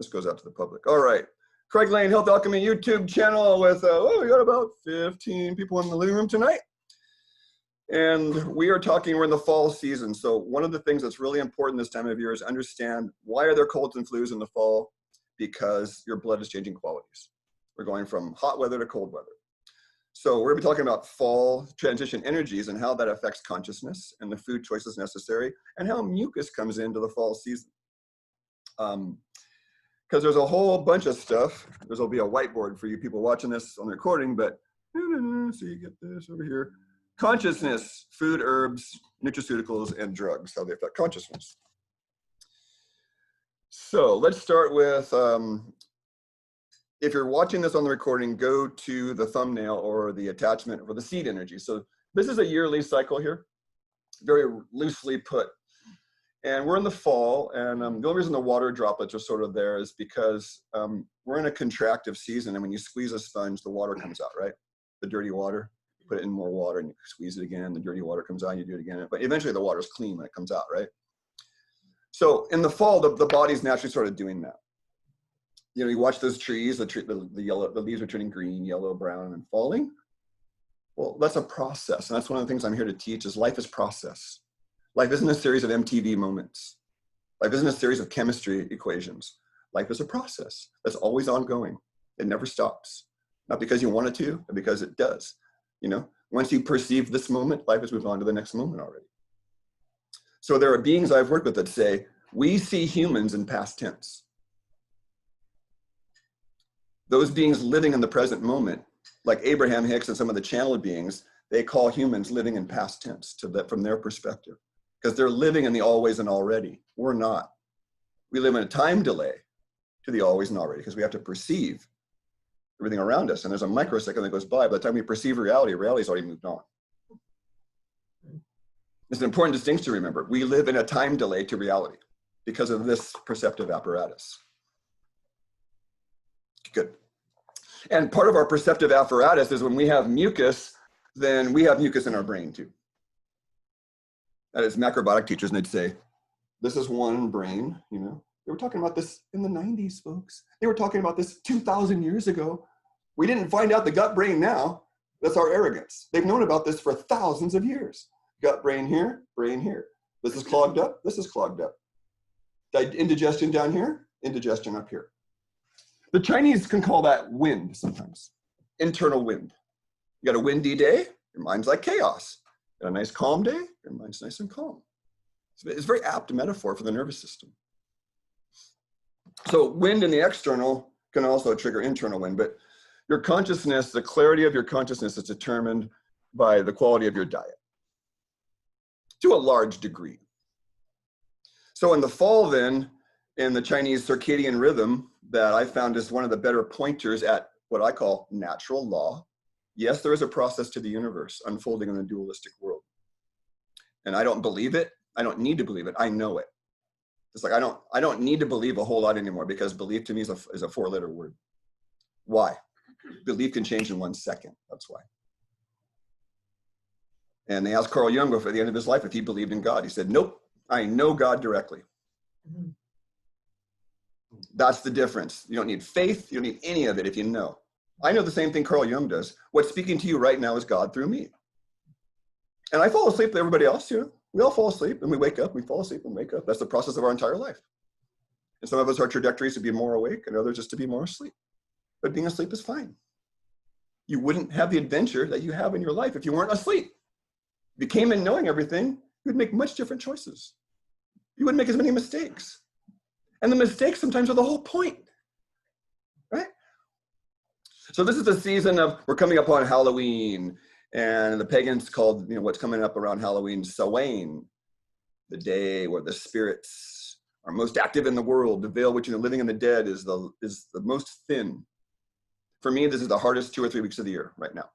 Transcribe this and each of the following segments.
This goes out to the public. All right. Craig Lane Health Alchemy YouTube channel with, we got about 15 people in the living room tonight. And we're in the fall season. So one of the things that's really important this time of year is understand why are there colds and flus in the fall? Because your blood is changing qualities. We're going from hot weather to cold weather. So we're going to be talking about fall transition energies and how that affects consciousness and the food choices necessary and how mucus comes into the fall season. Because there's a whole bunch of stuff. There'll be a whiteboard for you people watching this on the recording, but so you get this over here. Consciousness, food, herbs, nutraceuticals, and drugs, how they affect consciousness. So let's start with, if you're watching this on the recording, go to the thumbnail or the attachment for the seed energy. So this is a yearly cycle here, very loosely put. And we're in the fall, and the only reason the water droplets are sort of there is because we're in a contractive season, and when you squeeze a sponge, the water comes out, right? The dirty water, you put it in more water, and you squeeze it again, the dirty water comes out, and you do it again. But eventually the water's clean when it comes out, right? So in the fall, the body's naturally sort of doing that. You know, you watch those trees, the leaves are turning green, yellow, brown, and falling. Well, that's a process, and that's one of the things I'm here to teach is life is process. Life isn't a series of MTV moments. Life isn't a series of chemistry equations. Life is a process that's always ongoing. It never stops. Not because you want it to, but because it does. You know, once you perceive this moment, life has moved on to the next moment already. So there are beings I've worked with that say, we see humans in past tense. Those beings living in the present moment, like Abraham Hicks and some of the channeled beings, they call humans living in past tense from their perspective. Because they're living in the always and already. We're not. We live in a time delay to the always and already because we have to perceive everything around us. And there's a microsecond that goes by. By the time we perceive reality, reality's already moved on. It's an important distinction to remember. We live in a time delay to reality because of this perceptive apparatus. Good. And part of our perceptive apparatus is when we have mucus, then we have mucus in our brain too. That is macrobiotic teachers, and they'd say, this is one brain, you know. They were talking about this in the 90s, folks. They were talking about this 2,000 years ago. We didn't find out the gut brain now. That's our arrogance. They've known about this for thousands of years. Gut brain here, brain here. This is clogged up, this is clogged up. Indigestion down here, indigestion up here. The Chinese can call that wind sometimes, internal wind. You got a windy day, your mind's like chaos. Got a nice calm day, your mind's nice and calm. It's a very apt metaphor for the nervous system. So wind in the external can also trigger internal wind, but your consciousness, the clarity of your consciousness is determined by the quality of your diet to a large degree. So in the fall then, in the Chinese circadian rhythm that I found is one of the better pointers at what I call natural law. Yes, there is a process to the universe unfolding in the dualistic world. And I don't believe it. I don't need to believe it. I know it. It's like I don't need to believe a whole lot anymore because belief to me is a four-letter word. Why? Belief can change in 1 second. That's why. And they asked Carl Jung at the end of his life if he believed in God. He said, nope, I know God directly. Mm-hmm. That's the difference. You don't need faith. You don't need any of it if you know. I know the same thing Carl Jung does. What's speaking to you right now is God through me. And I fall asleep with everybody else, you know. We all fall asleep and we wake up, we fall asleep and wake up. That's the process of our entire life. And some of us, our trajectories to be more awake and others just to be more asleep. But being asleep is fine. You wouldn't have the adventure that you have in your life if you weren't asleep. If you came in knowing everything, you would make much different choices. You wouldn't make as many mistakes. And the mistakes sometimes are the whole point, right? So this is the season of, we're coming up on Halloween, and the pagans called, you know, what's coming up around Halloween, Samhain, the day where the spirits are most active in the world. The veil between the living and the dead is the most thin. For me, this is the hardest 2 or 3 weeks of the year right now,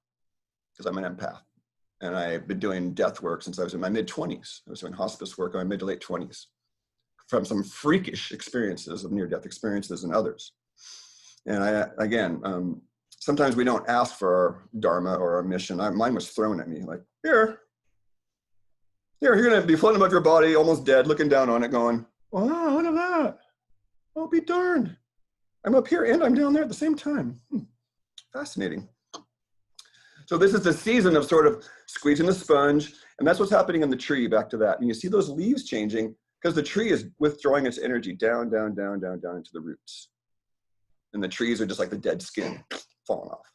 because I'm an empath. And I've been doing death work since I was in my mid-20s. I was doing hospice work in my mid to late 20s, from some freakish experiences of near-death experiences and others. And sometimes we don't ask for our dharma or our mission. Mine was thrown at me, like, here, you're gonna be floating above your body, almost dead, looking down on it, going, oh, what of that? I'll be darned. I'm up here and I'm down there at the same time. Fascinating. So this is the season of sort of squeezing the sponge, and that's what's happening in the tree, back to that. And you see those leaves changing because the tree is withdrawing its energy down, down, down, down, down into the roots. And the trees are just like the dead skin falling off.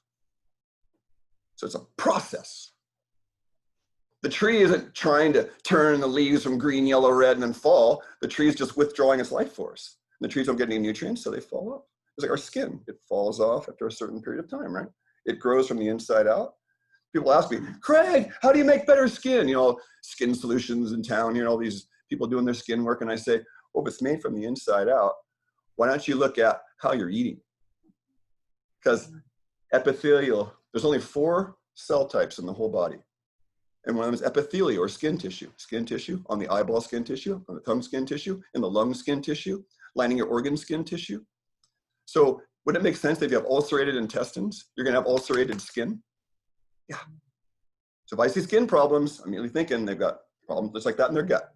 So it's a process. The tree isn't trying to turn the leaves from green, yellow, red, and then fall. The tree is just withdrawing its life force. And the trees don't get any nutrients, so they fall off. It's like our skin. It falls off after a certain period of time, right? It grows from the inside out. People ask me, Craig, how do you make better skin? You know, Skin Solutions in town, you know, all these people doing their skin work. And I say, well, if it's made from the inside out, why don't you look at how you're eating? Because epithelial, there's only 4 cell types in the whole body. And one of them is epithelial, or skin tissue. Skin tissue on the eyeball, skin tissue, on the thumb, skin tissue, in the lung, skin tissue, lining your organ, skin tissue. So would it make sense that if you have ulcerated intestines, you're going to have ulcerated skin? Yeah. So if I see skin problems, I'm immediately thinking they've got problems just like that in their gut.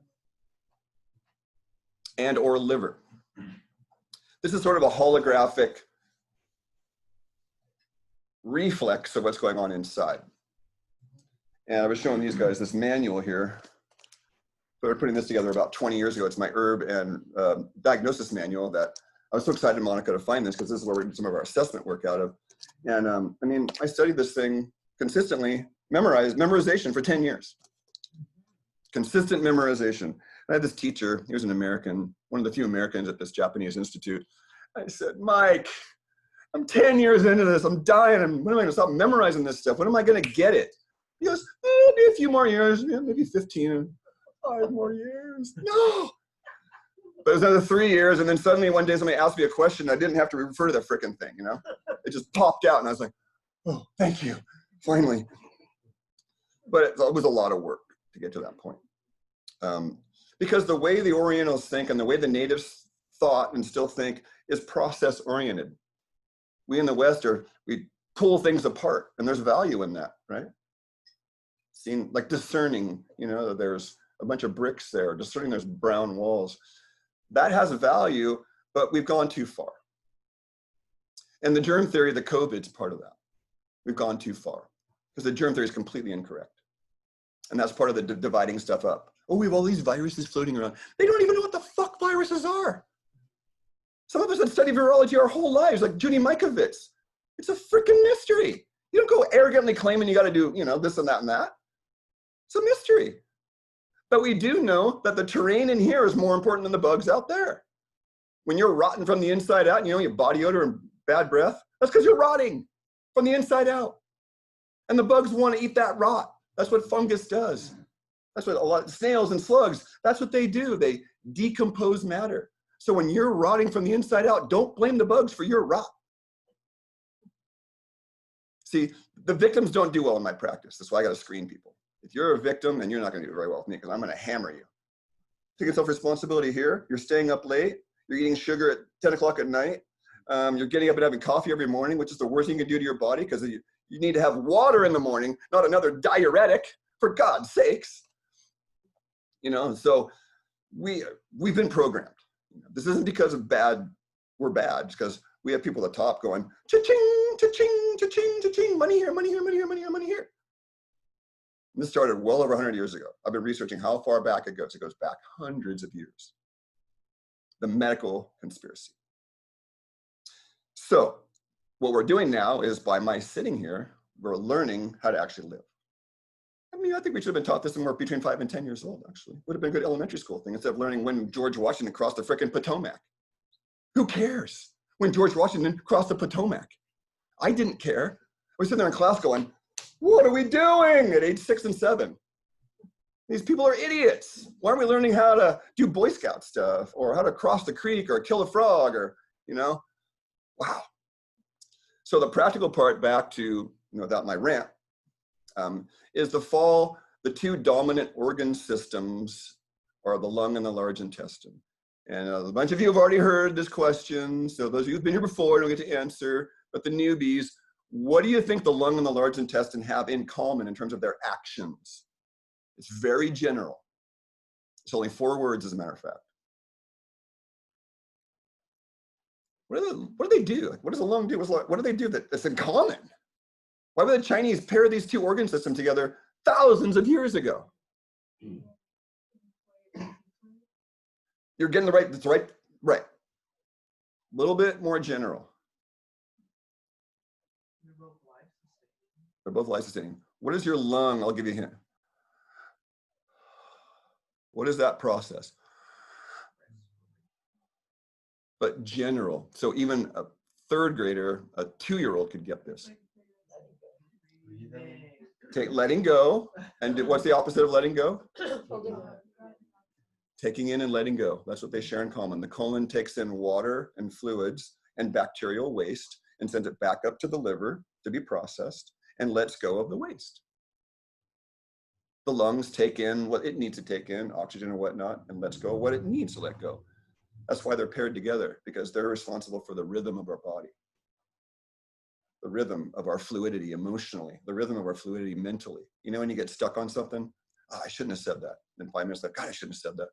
And or liver. This is sort of a holographic reflex of what's going on inside. And I was showing these guys this manual here. So we're putting this together about 20 years ago. It's my herb and diagnosis manual that I was so excited, Monica, to find this, because this is where we did some of our assessment work out of. And I mean, I studied this thing consistently, memorization for 10 years. Consistent memorization. I had this teacher, he was an American, one of the few Americans at this Japanese institute. I said, Mike, I'm 10 years into this, I'm dying, and when am I gonna stop memorizing this stuff? When am I gonna get it? He goes, maybe a few more years, yeah, maybe 15, 5 more years. No! But it was another 3 years, and then suddenly one day somebody asked me a question, I didn't have to refer to the frickin' thing, you know? It just popped out, and I was like, oh, thank you, finally. But it was a lot of work to get to that point. Because the way the Orientals think and the way the natives thought and still think is process-oriented. We in the West we pull things apart, and there's value in that, right? Seeing, like discerning, you know, that there's a bunch of bricks there, discerning there's brown walls. That has a value, but we've gone too far. And the germ theory, the COVID's part of that. We've gone too far because the germ theory is completely incorrect. And that's part of the dividing stuff up. Oh, we have all these viruses floating around. They don't even know what the fuck viruses are. Some of us have studied virology our whole lives, like Judy Mikovits. It's a freaking mystery. You don't go arrogantly claiming you got to do, you know, this and that and that. It's a mystery. But we do know that the terrain in here is more important than the bugs out there. When you're rotten from the inside out, and you know, your body odor and bad breath, that's because you're rotting from the inside out. And the bugs want to eat that rot. That's what fungus does. That's what a lot of snails and slugs, that's what they do. They decompose matter. So when you're rotting from the inside out, don't blame the bugs for your rot. See, the victims don't do well in my practice. That's why I got to screen people. If you're a victim, then you're not going to do very well with me, because I'm going to hammer you. Take self-responsibility here. You're staying up late. You're eating sugar at 10 o'clock at night. You're getting up and having coffee every morning, which is the worst thing you can do to your body, because you need to have water in the morning, not another diuretic, for God's sakes. You know, so we've been programmed. This isn't because of we're bad, because we have people at the top going, cha-ching, cha-ching, cha-ching, cha-ching, money here, money here, money here, money here, money here. And this started well over 100 years ago. I've been researching how far back it goes. It goes back hundreds of years. The medical conspiracy. So what we're doing now is, by my sitting here, we're learning how to actually live. I mean, I think we should have been taught this when we were between 5 and 10 years old, actually. Would have been a good elementary school thing, instead of learning when George Washington crossed the frickin' Potomac. Who cares when George Washington crossed the Potomac? I didn't care. I was sitting there in class going, what are we doing at age 6 and 7? These people are idiots. Why aren't we learning how to do Boy Scout stuff, or how to cross the creek, or kill a frog, or, you know? Wow. So the practical part, back to, you know, without my rant, is the two dominant organ systems are the lung and the large intestine. And a bunch of you have already heard this question, so those of you who've been here before don't get to answer, but the newbies, what do you think the lung and the large intestine have in common in terms of their actions? It's very general. It's only 4 words, as a matter of fact. What do they do? Like, what does a lung do? What do they do that's in common? Why would the Chinese pair these two organ systems together thousands of years ago? You're getting that's right. A little bit more general. They're both life-sustaining. What is your lung? I'll give you a hint. What is that process? But general. So even a third grader, a 2-year-old could get this. Letting go. And what's the opposite of letting go? Taking in and letting go. That's what they share in common. The colon takes in water and fluids and bacterial waste and sends it back up to the liver to be processed and lets go of the waste. The lungs take in what it needs to take in, oxygen and whatnot, and lets go of what it needs to let go. That's why they're paired together, because they're responsible for the rhythm of our body, the rhythm of our fluidity emotionally, the rhythm of our fluidity mentally. You know, when you get stuck on something, oh, I shouldn't have said that. Then 5 minutes later, God, I shouldn't have said that.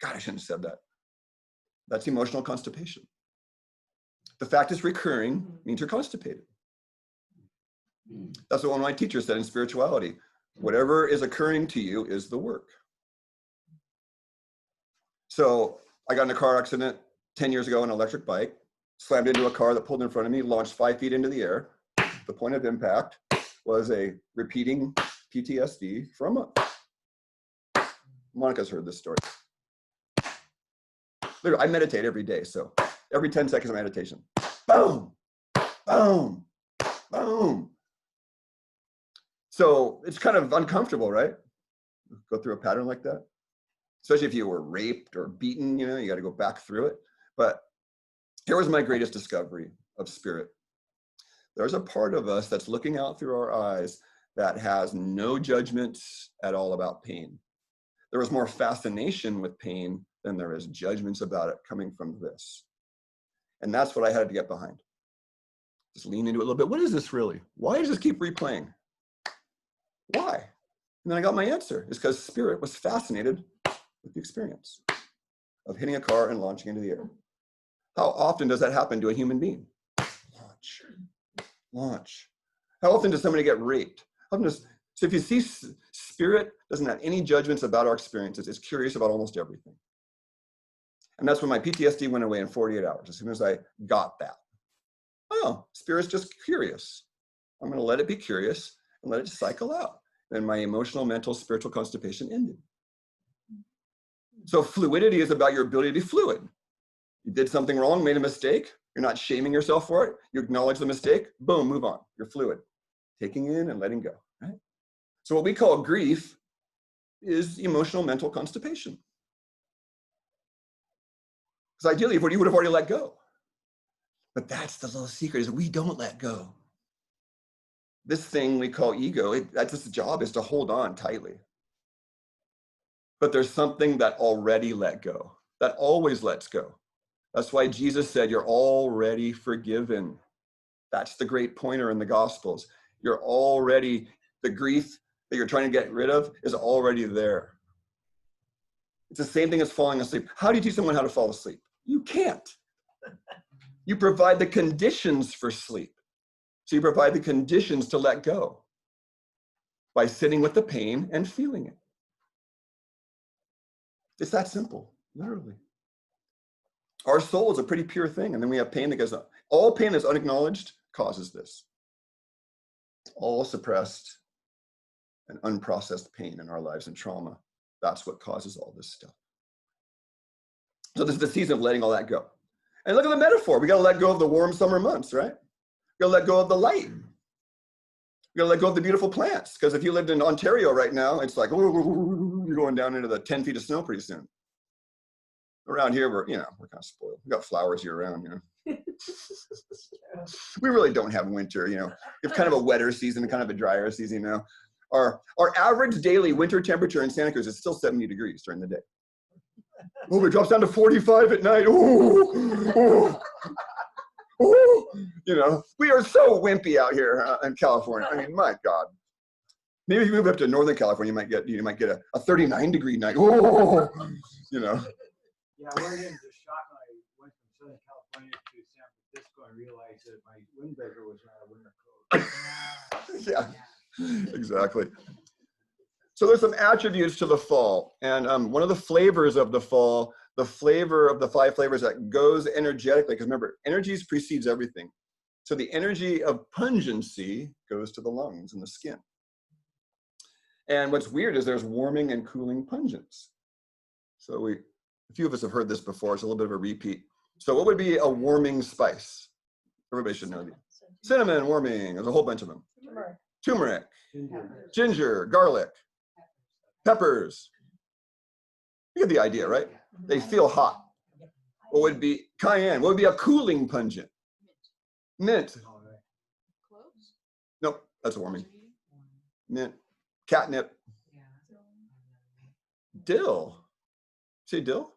God, I shouldn't have said that. That's emotional constipation. The fact it's recurring means you're constipated. That's what one of my teachers said in spirituality. Whatever is occurring to you is the work. So I got in a car accident 10 years ago on an electric bike, slammed into a car that pulled in front of me, launched 5 feet into the air. The point of impact was a repeating PTSD from Monica's heard this story. Literally, I meditate every day, so every 10 seconds of meditation. Boom, boom, boom. So it's kind of uncomfortable, right? Go through a pattern like that. Especially if you were raped or beaten, you know, you got to go back through it. But here was my greatest discovery of spirit. There's a part of us that's looking out through our eyes that has no judgments at all about pain. There is more fascination with pain than there is judgments about it coming from this. And that's what I had to get behind. Just lean into it a little bit. What is this really? Why does this keep replaying? Why? And then I got my answer. It's because spirit was fascinated with the experience of hitting a car and launching into the air. How often does that happen to a human being? Launch. How often does somebody get raped? So if you see, spirit doesn't have any judgments about our experiences. It's curious about almost everything. And that's when my PTSD went away in 48 hours, as soon as I got that. Oh, spirit's just curious. I'm going to let it be curious and let it cycle out. Then my emotional, mental, spiritual constipation ended. So fluidity is about your ability to be fluid. You did something wrong, made a mistake. You're not shaming yourself for it. You acknowledge the mistake. Boom, move on. You're fluid. Taking in and letting go, right? So what we call grief is emotional, mental constipation. Because ideally, you would have already let go. But that's the little secret, is we don't let go. This thing we call ego, that's its job, is to hold on tightly. But there's something that already let go, that always lets go. That's why Jesus said, you're already forgiven. That's the great pointer in the Gospels. You're already, the grief that you're trying to get rid of is already there. It's the same thing as falling asleep. How do you teach someone how to fall asleep? You can't. You provide the conditions for sleep. So you provide the conditions to let go by sitting with the pain and feeling it. It's that simple, literally. Our soul is a pretty pure thing, and then we have pain that goes on. All pain that's unacknowledged causes this. All suppressed and unprocessed pain in our lives and trauma, that's what causes all this stuff. So this is the season of letting all that go. And look at the metaphor. We got to let go of the warm summer months, right? We got to let go of the light. We got to let go of the beautiful plants. Because if you lived in Ontario right now, it's like, you're going down into the 10 feet of snow pretty soon. Around here, we're kind of spoiled. We got flowers year round, We really don't have winter, It's kind of a wetter season, kind of a drier season, Our average daily winter temperature in Santa Cruz is still 70 degrees during the day. Oh, it drops down to 45 at night. We are so wimpy out here in California. I mean, my God. Maybe if you move up to Northern California, you might get a 39-degree night. Yeah, we're getting just shocked when I went from Southern California to San realized that my windbreaker was not a winter coat. Yeah, exactly. So there's some attributes to the fall. And one of the flavors of the fall, the flavor of the 5 flavors that goes energetically, because remember, energies precedes everything. So the energy of pungency goes to the lungs and the skin. And what's weird is there's warming and cooling pungence. So a few of us have heard this before. It's a little bit of a repeat. So what would be a warming spice? Everybody should know these. Cinnamon, warming. There's a whole bunch of them. Turmeric, ginger, garlic, peppers. You get the idea, right? They feel hot. What would be cayenne? What would be a cooling pungent? Mint. Nope, that's warming. Mint. Catnip. Dill. Say dill?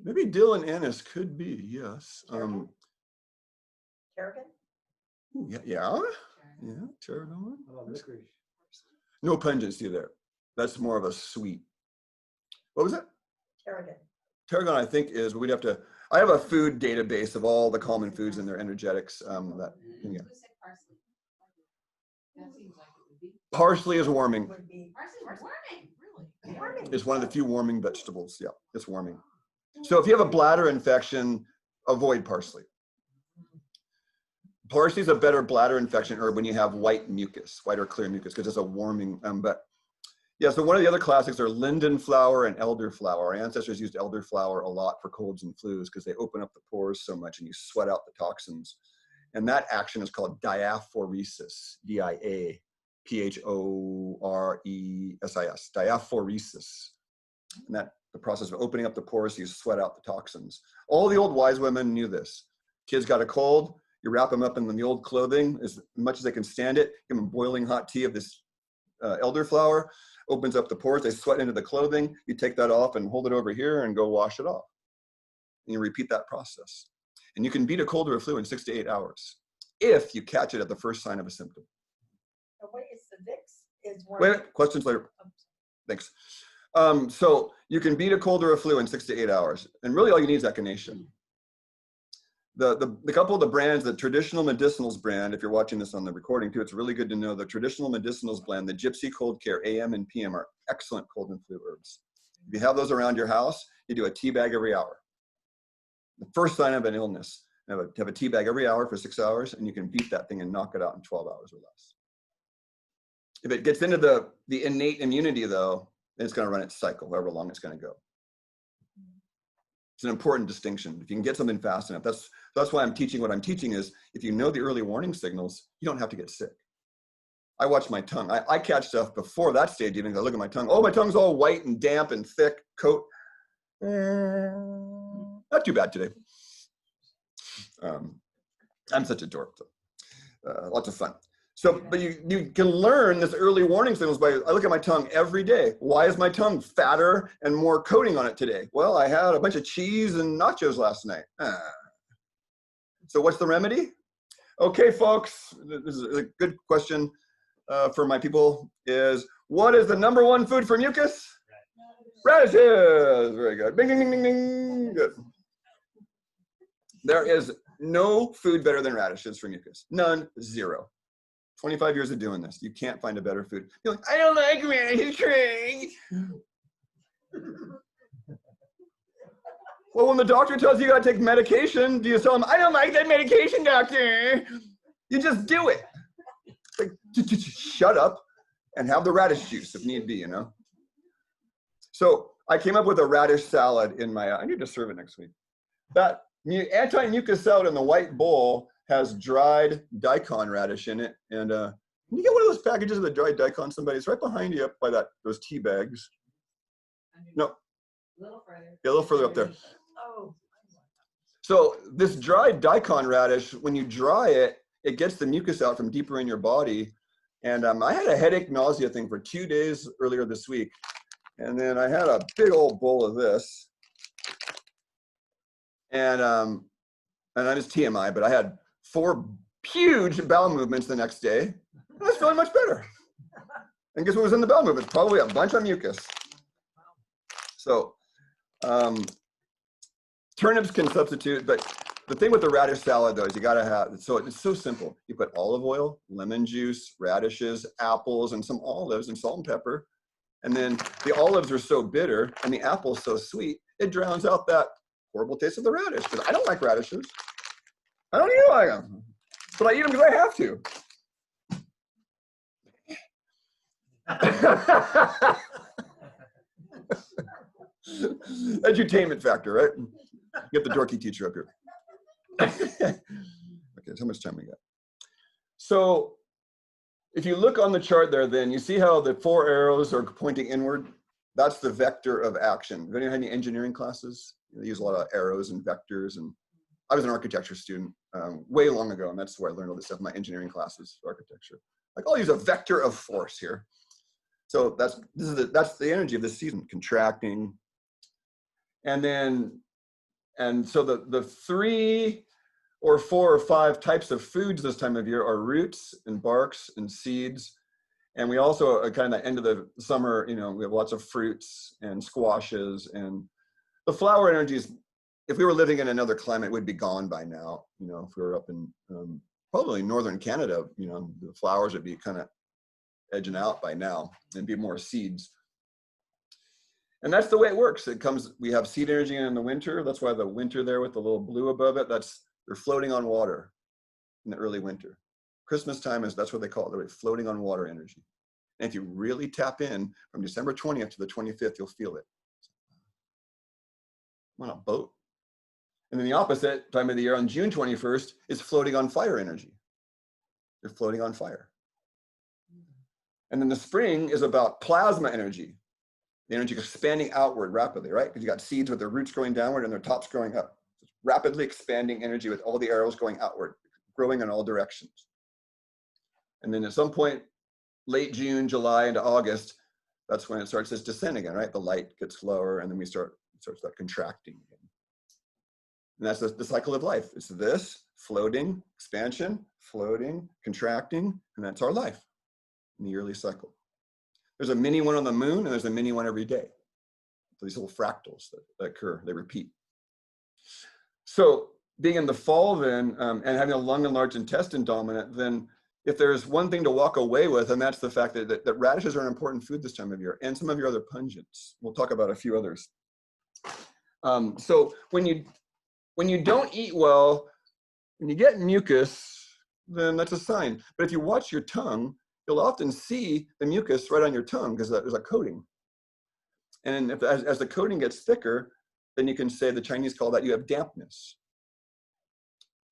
Maybe dill and anise could be, yes. Tarragon? Yeah, tarragon. No pungency there. That's more of a sweet. What was it? Tarragon. Tarragon, I think, is we'd have to. I have a food database of all the common foods and their energetics. Parsley is warming. It's one of the few warming vegetables. Yeah, it's warming. So if you have a bladder infection, avoid parsley. Parsley is a better bladder infection herb when you have white mucus, white or clear mucus, because it's a warming. But yeah, so one of the other classics are Lindenflower and Elderflower. Our ancestors used elderflower a lot for colds and flus because they open up the pores so much and you sweat out the toxins. And that action is called diaphoresis, D-I-A-P-H-O-R-E-S-I-S, diaphoresis. And that the process of opening up the pores, you sweat out the toxins. All the old wise women knew this. Kids got a cold, you wrap them up in the old clothing as much as they can stand it, give them boiling hot tea of this elderflower, opens up the pores, they sweat into the clothing, you take that off and hold it over here and go wash it off. And you repeat that process. And you can beat a cold or a flu in 6 to 8 hours if you catch it at the first sign of a symptom. What is the Vicks? Wait, questions later. Thanks. So you can beat a cold or a flu in 6 to 8 hours. And really all you need is echinacea. The couple of the brands, the traditional medicinals brand, if you're watching this on the recording too, it's really good to know the traditional medicinals blend, the Gypsy Cold Care AM and PM are excellent cold and flu herbs. If you have those around your house, you do a tea bag every hour. The first sign of an illness, have a tea bag every hour for 6 hours, and you can beat that thing and knock it out in 12 hours or less. If it gets into the innate immunity though, then it's going to run its cycle, however long it's going to go. It's an important distinction. If you can get something fast enough, that's why I'm teaching what I'm teaching is if you know the early warning signals, you don't have to get sick. I watch my tongue. I catch stuff before that stage even. I look at my tongue. Oh, my tongue's all white and damp and thick, coat. Not too bad today. I'm such a dork. Lots of fun. So, but you can learn this early warning signals by, I look at my tongue every day. Why is my tongue fatter and more coating on it today? Well, I had a bunch of cheese and nachos last night. So what's the remedy? Okay, folks, this is a good question for my people is, what is the #1 food for mucus? Radishes. Very good. Bing, ding, ding, ding, ding. Good. There is no food better than radishes for mucus. None, zero. 25 years of doing this. You can't find a better food. You're like, I don't like radishes, Craig. Well, when the doctor tells you got to take medication, do you tell him, I don't like that medication, doctor? You just do it. Like, shut up and have the radish juice if need be, you know? So I came up with a radish salad in my, I need to serve it next week. That anti-mucus salad in the white bowl has dried daikon radish in it. And can you get one of those packages of the dried daikon? Somebody's right behind you up by those tea bags. No. Yeah, a little further up there. So this dried daikon radish, when you dry it, it gets the mucus out from deeper in your body. And I had a headache, nausea thing for 2 days earlier this week. And then I had a big old bowl of this. And that is TMI, but I had 4 huge bowel movements the next day. I was feeling much better. And guess what was in the bowel movements? Probably a bunch of mucus. So turnips can substitute, but the thing with the radish salad though is you gotta have, so it's so simple. You put olive oil, lemon juice, radishes, apples, and some olives and salt and pepper. And then the olives are so bitter and the apple's so sweet, it drowns out that horrible taste of the radish. Because I don't like radishes. I don't even like them. But I eat them because I have to. Edutainment factor, right? Get the dorky teacher up here. Okay, how much time we got? So if you look on the chart there, then you see how the 4 arrows are pointing inward. That's the vector of action. Have anyone had any engineering classes? They use a lot of arrows and vectors. And I was an architecture student way long ago, and that's where I learned all this stuff in my engineering classes, architecture. Like, I'll use a vector of force here. So that's the energy of this season, contracting. And so the 3 or 4 or 5 types of foods this time of year are roots and barks and seeds. And we also, kind of the end of the summer, we have lots of fruits and squashes. And the flower energies, if we were living in another climate, would be gone by now. If we were up in probably northern Canada, the flowers would be kind of edging out by now and be more seeds. And that's the way it works. We have seed energy in the winter. That's why the winter there with the little blue above it, they're floating on water in the early winter. Christmas time that's what they call it. They're floating on water energy. And if you really tap in from December 20th to the 25th, you'll feel it. I'm on a boat. And then the opposite time of the year on June 21st is floating on fire energy. They're floating on fire. And then the spring is about plasma energy. The energy expanding outward rapidly, right? Because you got seeds with their roots growing downward and their tops growing up. It's rapidly expanding energy with all the arrows going outward, growing in all directions. And then at some point, late June, July into August, that's when it starts this descent again, right? The light gets lower and then we start contracting again. And that's the cycle of life. It's this, floating, expansion, floating, contracting, and that's our life in the yearly cycle. There's a mini one on the moon and there's a mini one every day. These little fractals that occur, they repeat. So being in the fall then, and having a lung and large intestine dominant, then if there's one thing to walk away with, and that's the fact that radishes are an important food this time of year, and some of your other pungents. We'll talk about a few others. So when you don't eat well, when you get mucus, then that's a sign. But if you watch your tongue, you'll often see the mucus right on your tongue because there's a coating. And as the coating gets thicker, then you can say, the Chinese call that, you have dampness.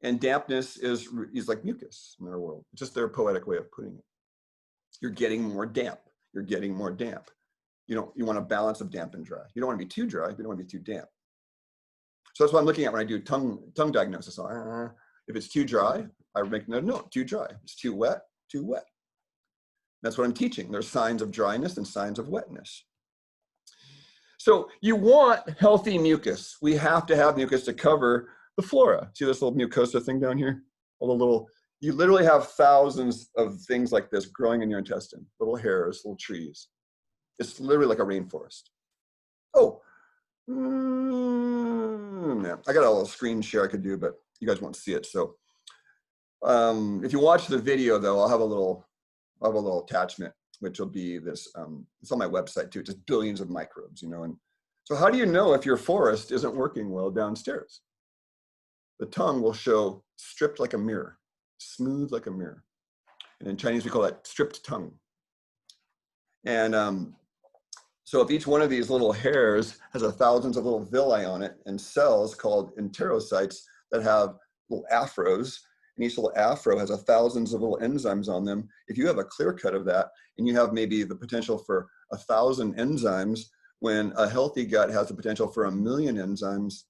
And dampness is like mucus in their world. It's just their poetic way of putting it. You're getting more damp. You're getting more damp. You want a balance of damp and dry. You don't want to be too dry, but you don't want to be too damp. So that's what I'm looking at when I do tongue diagnosis. If it's too dry, I make no, too dry. If it's too wet, too wet. That's what I'm teaching. There's signs of dryness and signs of wetness. So you want healthy mucus. We have to have mucus to cover the flora. See this little mucosa thing down here? You literally have thousands of things like this growing in your intestine. Little hairs, little trees. It's literally like a rainforest. Oh, yeah. I got a little screen share I could do, but you guys won't see it. So if you watch the video though, I'll have a little attachment, which will be this, it's on my website too, just billions of microbes, and so how do you know if your forest isn't working well downstairs? The tongue will show stripped like a mirror, smooth like a mirror. And in Chinese, we call that stripped tongue. And so if each one of these little hairs has thousands of little villi on it and cells called enterocytes that have little afros, and each little afro has thousands of little enzymes on them. If you have a clear cut of that, and you have maybe the potential for 1,000 enzymes, when a healthy gut has the potential for 1,000,000 enzymes,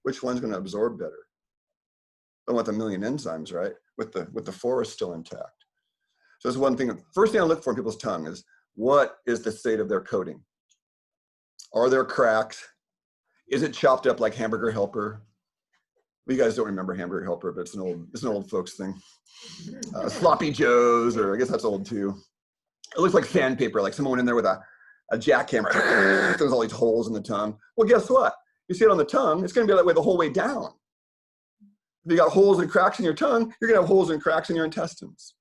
which one's going to absorb better? The one with 1,000,000 enzymes, right? With the forest still intact. So that's one thing. First thing I look for in people's tongue is, what is the state of their coating? Are there cracks? Is it chopped up like Hamburger Helper? Well, you guys don't remember Hamburger Helper, but it's an old folks thing. Sloppy Joes, or I guess that's old too. It looks like sandpaper, like someone went in there with a jackhammer. There's all these holes in the tongue. Well, guess what? You see it on the tongue, it's going to be that way the whole way down. If you got holes and cracks in your tongue, you're gonna have holes and cracks in your intestines.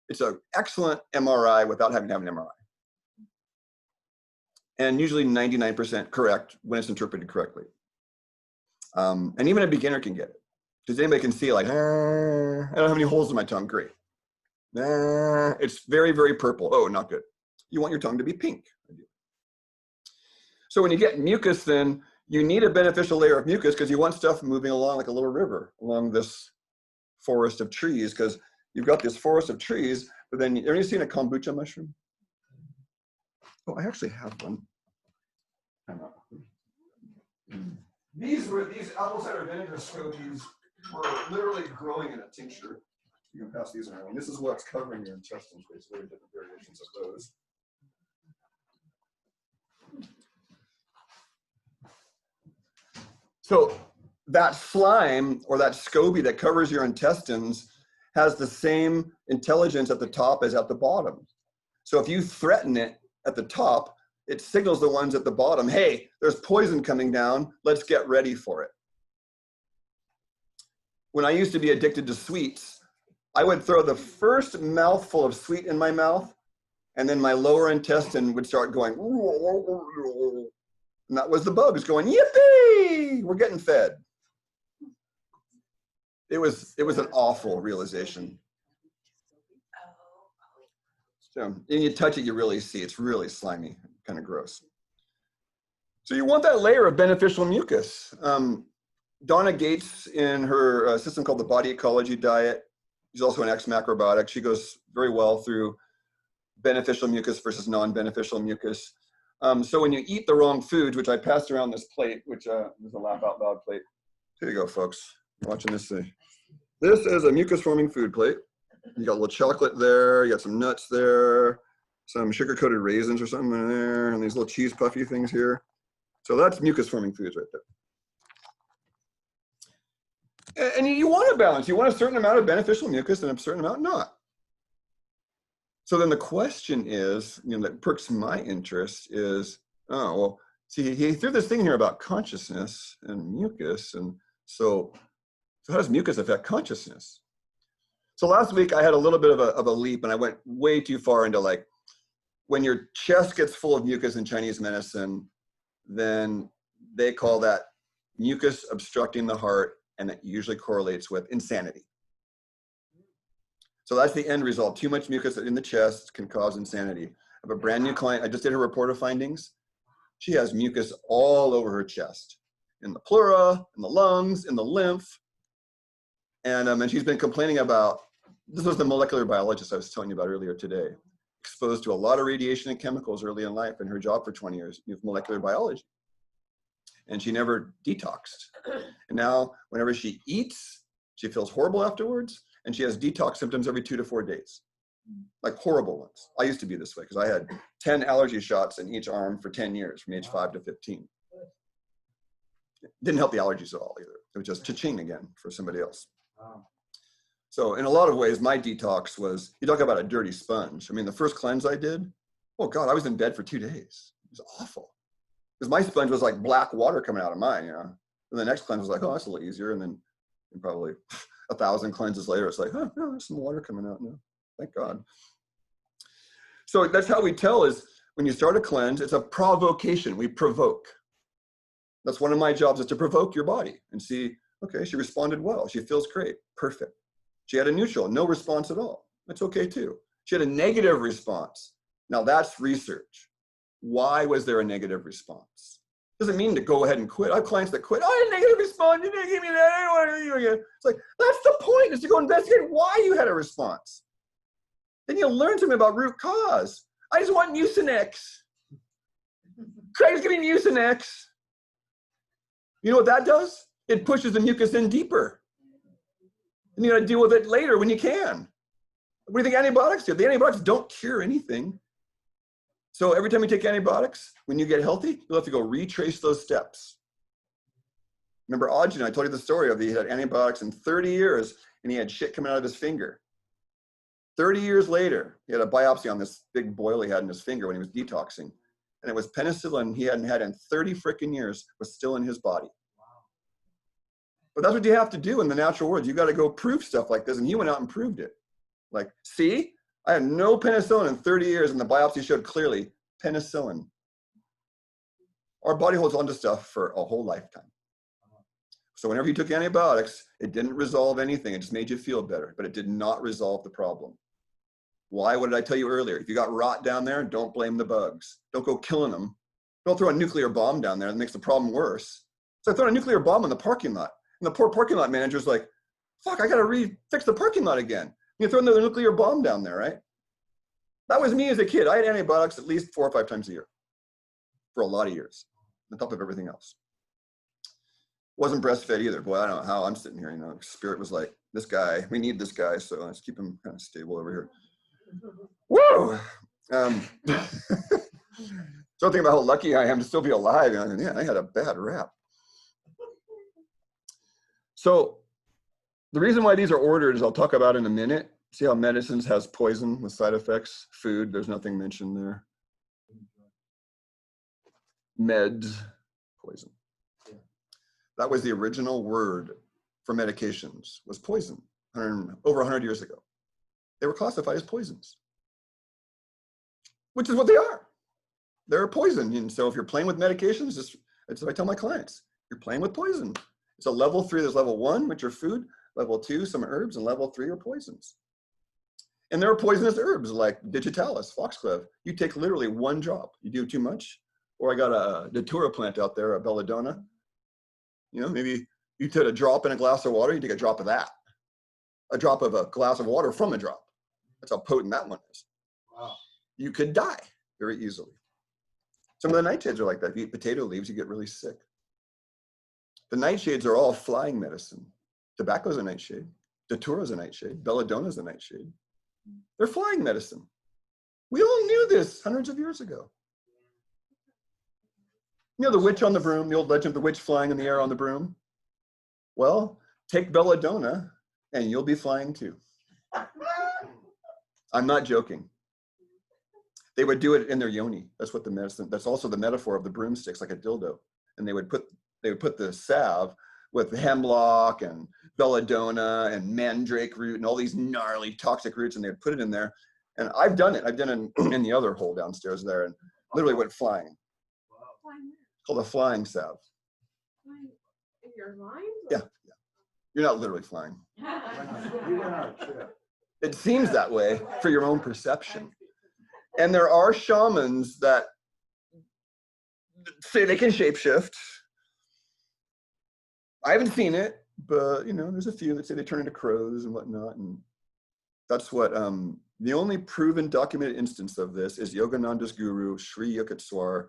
It's an excellent MRI without having to have an MRI. And usually 99% correct when it's interpreted correctly. And even a beginner can get it. Because anybody can see like, I don't have any holes in my tongue, great. It's very, very purple. Oh, not good. You want your tongue to be pink. So when you get mucus, then you need a beneficial layer of mucus because you want stuff moving along like a little river along this forest of trees, because you've got this forest of trees, but then, have you seen a kombucha mushroom? Oh, I actually have one. These apple cider vinegar scobies were literally growing in a tincture. You can pass these around. This is what's covering your intestines, basically, different variations of those. So that slime or that SCOBY that covers your intestines has the same intelligence at the top as at the bottom. So if you threaten it at the top, it signals the ones at the bottom, hey, there's poison coming down, let's get ready for it. When I used to be addicted to sweets, I would throw the first mouthful of sweet in my mouth, and then my lower intestine would start going, and that was the bugs going, yippee, we're getting fed. It was an awful realization. So, and you touch it, you really see it's really slimy, kind of gross. So you want that layer of beneficial mucus. Donna Gates, in her system called the Body Ecology Diet, she's also an ex-macrobiotic. She goes very well through beneficial mucus versus non-beneficial mucus. So when you eat the wrong foods, which I passed around this plate, which is a laugh out loud plate. Here you go, folks. You're watching this thing. This is a mucus-forming food plate. You got a little chocolate there, you got some nuts there, some sugar-coated raisins or something in there, and these little cheese puffy things here. So that's mucus-forming foods right there. And you want a balance. You want a certain amount of beneficial mucus and a certain amount not. So then the question is, that perks my interest is, oh, well, see, he threw this thing here about consciousness and mucus. And so how does mucus affect consciousness? So last week I had a little bit of a leap, and I went way too far into like, when your chest gets full of mucus in Chinese medicine, then they call that mucus obstructing the heart, and it usually correlates with insanity. So that's the end result. Too much mucus in the chest can cause insanity. I have a brand new client. I just did her report of findings. She has mucus all over her chest, in the pleura, in the lungs, in the lymph. And she's been complaining about, this was the molecular biologist I was telling you about earlier today, exposed to a lot of radiation and chemicals early in life in her job for 20 years with molecular biology. And she never detoxed. And now whenever she eats, she feels horrible afterwards, and she has detox symptoms every 2 to 4 days, like horrible ones. I used to be this way because I had 10 allergy shots in each arm for 10 years from age 5 to 15. It didn't help the allergies at all either. It was just cha-ching again for somebody else. Wow. So in a lot of ways, my detox was, you talk about a dirty sponge. I mean, the first cleanse I did, oh God, I was in bed for 2 days. It was awful. Because my sponge was like black water coming out of mine, And the next cleanse was like, oh, that's a little easier. And then probably 1,000 cleanses later, it's like, oh, no, there's some water coming out now. Thank God. So that's how we tell is when you start a cleanse, it's a provocation. We provoke. That's one of my jobs, is to provoke your body and see, okay, she responded well. She feels great. Perfect. She had a neutral, no response at all. That's okay too. She had a negative response. Now that's research. Why was there a negative response? Doesn't mean to go ahead and quit. I have clients that quit. Oh, I had a negative response. You didn't give me that. I don't want to do it again. It's like, that's the point, is to go investigate why you had a response. Then you'll learn something about root cause. I just want Mucinex. Craig's giving me Mucinex. You know what that does? It pushes the mucus in deeper. And you got to deal with it later when you can. What do you think antibiotics do? The antibiotics don't cure anything. So every time you take antibiotics, when you get healthy, you'll have to go retrace those steps. Remember Ajahn, I told you the story of he had antibiotics in 30 years and he had shit coming out of his finger. 30 years later, he had a biopsy on this big boil he had in his finger when he was detoxing. And it was penicillin he hadn't had in 30 freaking years, was still in his body. But that's what you have to do in the natural world. You got to go prove stuff like this. And he went out and proved it. Like, see, I had no penicillin in 30 years, and the biopsy showed clearly penicillin. Our body holds on to stuff for a whole lifetime. So whenever you took antibiotics, it didn't resolve anything. It just made you feel better, but it did not resolve the problem. Why? What did I tell you earlier? If you got rot down there, don't blame the bugs. Don't go killing them. Don't throw a nuclear bomb down there. That makes the problem worse. So I throw a nuclear bomb in the parking lot, and the poor parking lot manager's like, fuck, I got to fix the parking lot again. You throw another nuclear bomb down there, right? That was me as a kid. I had antibiotics at least 4 or 5 times a year for a lot of years, on top of everything else. Wasn't breastfed either. Boy, I don't know how I'm sitting here, you know, Spirit was like, this guy, we need this guy, so let's keep him kind of stable over here. Woo! So think about how lucky I am to still be alive. And yeah, I had a bad rap. So the reason why these are ordered is I'll talk about in a minute. See how medicines has poison with side effects? Food, there's nothing mentioned there. Meds, poison. That was the original word for medications, was poison, over 100 years ago. They were classified as poisons, which is what they are. They're a poison. And so if you're playing with medications, that's what I tell my clients. You're playing with poison. It's a level 3, there's level 1, which are food, level 2, some herbs, and level 3 are poisons. And there are poisonous herbs like digitalis, foxglove. You take literally 1 drop. You do too much. Or I got a datura plant out there, a belladonna. You know, maybe you took a drop in a glass of water, you take a drop of that. A drop of a glass of water from a drop. That's how potent that one is. Wow. You could die very easily. Some of the nightshades are like that. If you eat potato leaves, you get really sick. The nightshades are all flying medicine. Tobacco is a nightshade. Datura is a nightshade. Belladonna is a nightshade. They're flying medicine. We all knew this hundreds of years ago. You know the witch on the broom, the old legend of the witch flying in the air on the broom? Well, take belladonna and you'll be flying too. I'm not joking. They would do it in their yoni. That's what the medicine, that's also the metaphor of the broomsticks, like a dildo. And they would put the salve with hemlock and belladonna and mandrake root and all these gnarly toxic roots, and they'd put it in there. And I've done it. I've done it in the other hole downstairs there, and literally went flying. Called a flying salve. In your mind? Yeah. You're not literally flying. You went on a trip. It seems that way for your own perception. And there are shamans that say they can shapeshift. I haven't seen it, but you know, there's a few that say they turn into crows and whatnot. And that's what, the only proven documented instance of this is Yogananda's guru, Sri Yukteswar,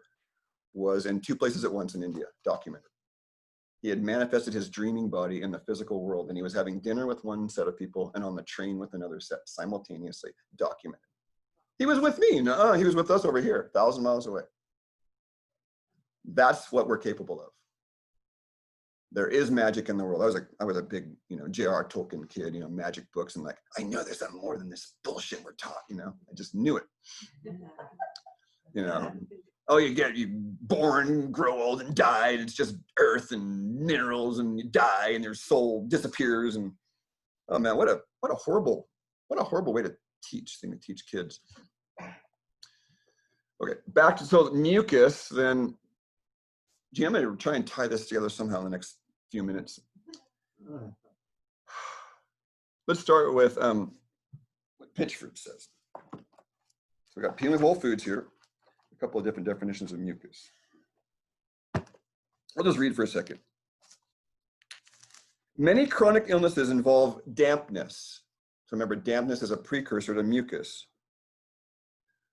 was in 2 places at once in India, documented. He had manifested his dreaming body in the physical world, and he was having dinner with one set of people and on the train with another set, simultaneously, documented. He was with me, no, he was with us over here, 1,000 miles away. That's what we're capable of. There is magic in the world. I was a big, you know, J.R. Tolkien kid, you know, magic books, and like, I know there's something more than this bullshit we're taught, you know, I just knew it. You know, oh, you born, grow old, and die, and it's just earth and minerals, and you die, and your soul disappears, and oh man, what a horrible way to teach kids. Okay, back to so mucus. Then, gee, I'm gonna try and tie this together somehow in the next few minutes. Let's start with what Pinch Fruit says. So we got Peeling Whole Foods here. A couple of different definitions of mucus. I'll just read for a second. Many chronic illnesses involve dampness. So remember, dampness is a precursor to mucus.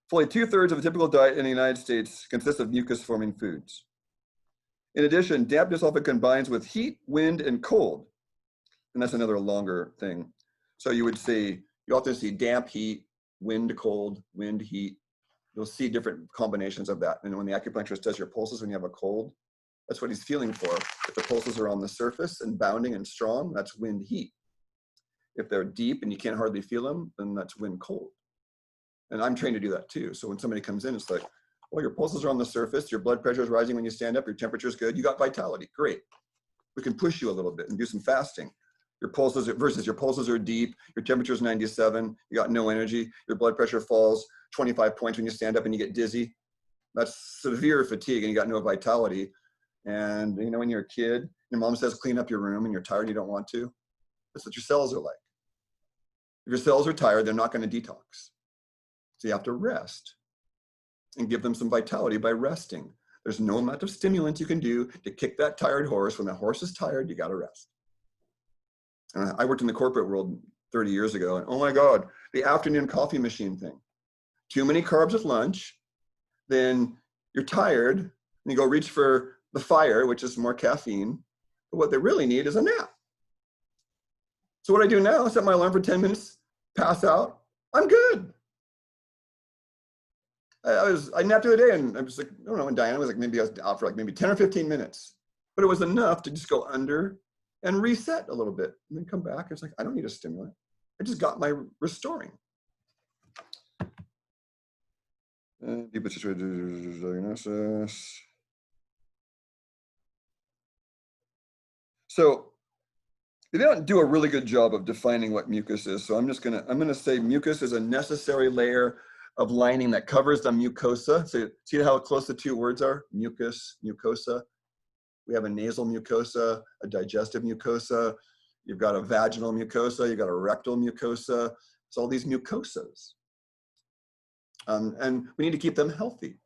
Fully 2/3 of a typical diet in the United States consists of mucus-forming foods. In addition, dampness often combines with heat, wind, and cold. And that's another longer thing. So you often see damp, heat, wind, cold, wind, heat. You'll see different combinations of that. And when the acupuncturist does your pulses when you have a cold, that's what he's feeling for. If the pulses are on the surface and bounding and strong, that's wind, heat. If they're deep and you can't hardly feel them, then that's wind, cold. And I'm trained to do that too. So when somebody comes in, it's like, well, your pulses are on the surface, your blood pressure is rising when you stand up, your temperature is good, you got vitality, great. We can push you a little bit and do some fasting. Your pulses are deep, your temperature is 97, you got no energy, your blood pressure falls 25 points when you stand up and you get dizzy. That's severe fatigue and you got no vitality. And you know, when you're a kid, your mom says, clean up your room and you're tired, you don't want to. That's what your cells are like. If your cells are tired, they're not going to detox. So you have to rest and give them some vitality by resting. There's no amount of stimulants you can do to kick that tired horse. When the horse is tired, you got to rest. I worked in the corporate world 30 years ago, and oh my God, the afternoon coffee machine thing. Too many carbs at lunch, then you're tired, and you go reach for the fire, which is more caffeine. But what they really need is a nap. So what I do now, I set my alarm for 10 minutes, pass out, I'm good. I napped the other day, and I was like, I don't know, and Diana was like, maybe I was out for like maybe 10 or 15 minutes. But it was enough to just go under and reset a little bit, and then come back. It's like, I don't need a stimulant. I just got my restoring. Diagnosis. So they don't do a really good job of defining what mucus is. So I'm gonna say mucus is a necessary layer of lining that covers the mucosa. So see how close the two words are? Mucus, mucosa. We have a nasal mucosa, a digestive mucosa. You've got a vaginal mucosa. You've got a rectal mucosa. It's all these mucosas. And we need to keep them healthy.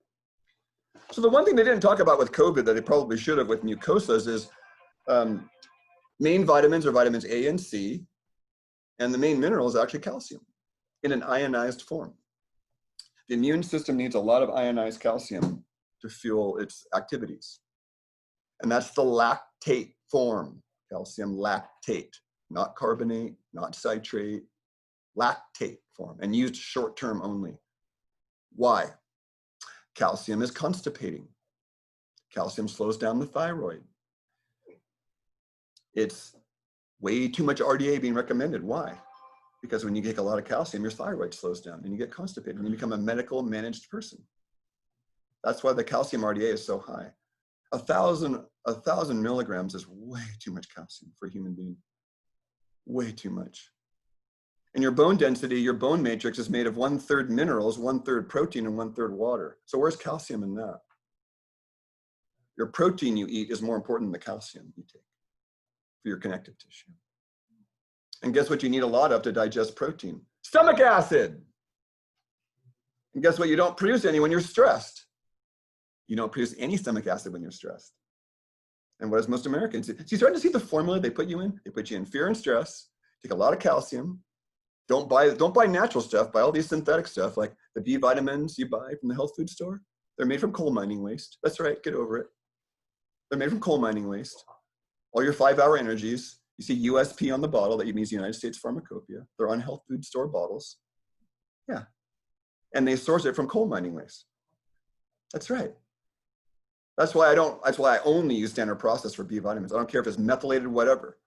So the one thing they didn't talk about with COVID that they probably should have with mucosas is main vitamins are vitamins A and C, and the main mineral is actually calcium in an ionized form. The immune system needs a lot of ionized calcium to fuel its activities. And that's the lactate form, calcium lactate, not carbonate, not citrate, lactate form, and used short term only. Why? Calcium is constipating. Calcium slows down the thyroid. It's way too much RDA being recommended. Why? Because when you take a lot of calcium, your thyroid slows down and you get constipated and you become a medical managed person. That's why the calcium RDA is so high. 1,000 milligrams is way too much calcium for a human being. Way too much. And your bone density, your bone matrix is made of 1/3 minerals, 1/3 protein, and 1/3 water. So where's calcium in that? Your protein you eat is more important than the calcium you take for your connective tissue. And guess what you need a lot of to digest protein? Stomach acid. And guess what you don't produce any when you're stressed? You don't produce any stomach acid when you're stressed. And what does most Americans do? So you starting to see the formula they put you in? They put you in fear and stress, take a lot of calcium. Don't buy natural stuff, buy all these synthetic stuff, like the B vitamins you buy from the health food store. They're made from coal mining waste. That's right, get over it. They're made from coal mining waste. All your 5-hour energies, you see USP on the bottle, that means United States Pharmacopoeia. They're on health food store bottles. Yeah. And they source it from coal mining waste. That's right. That's why I only use standard process for B vitamins. I don't care if it's methylated, whatever.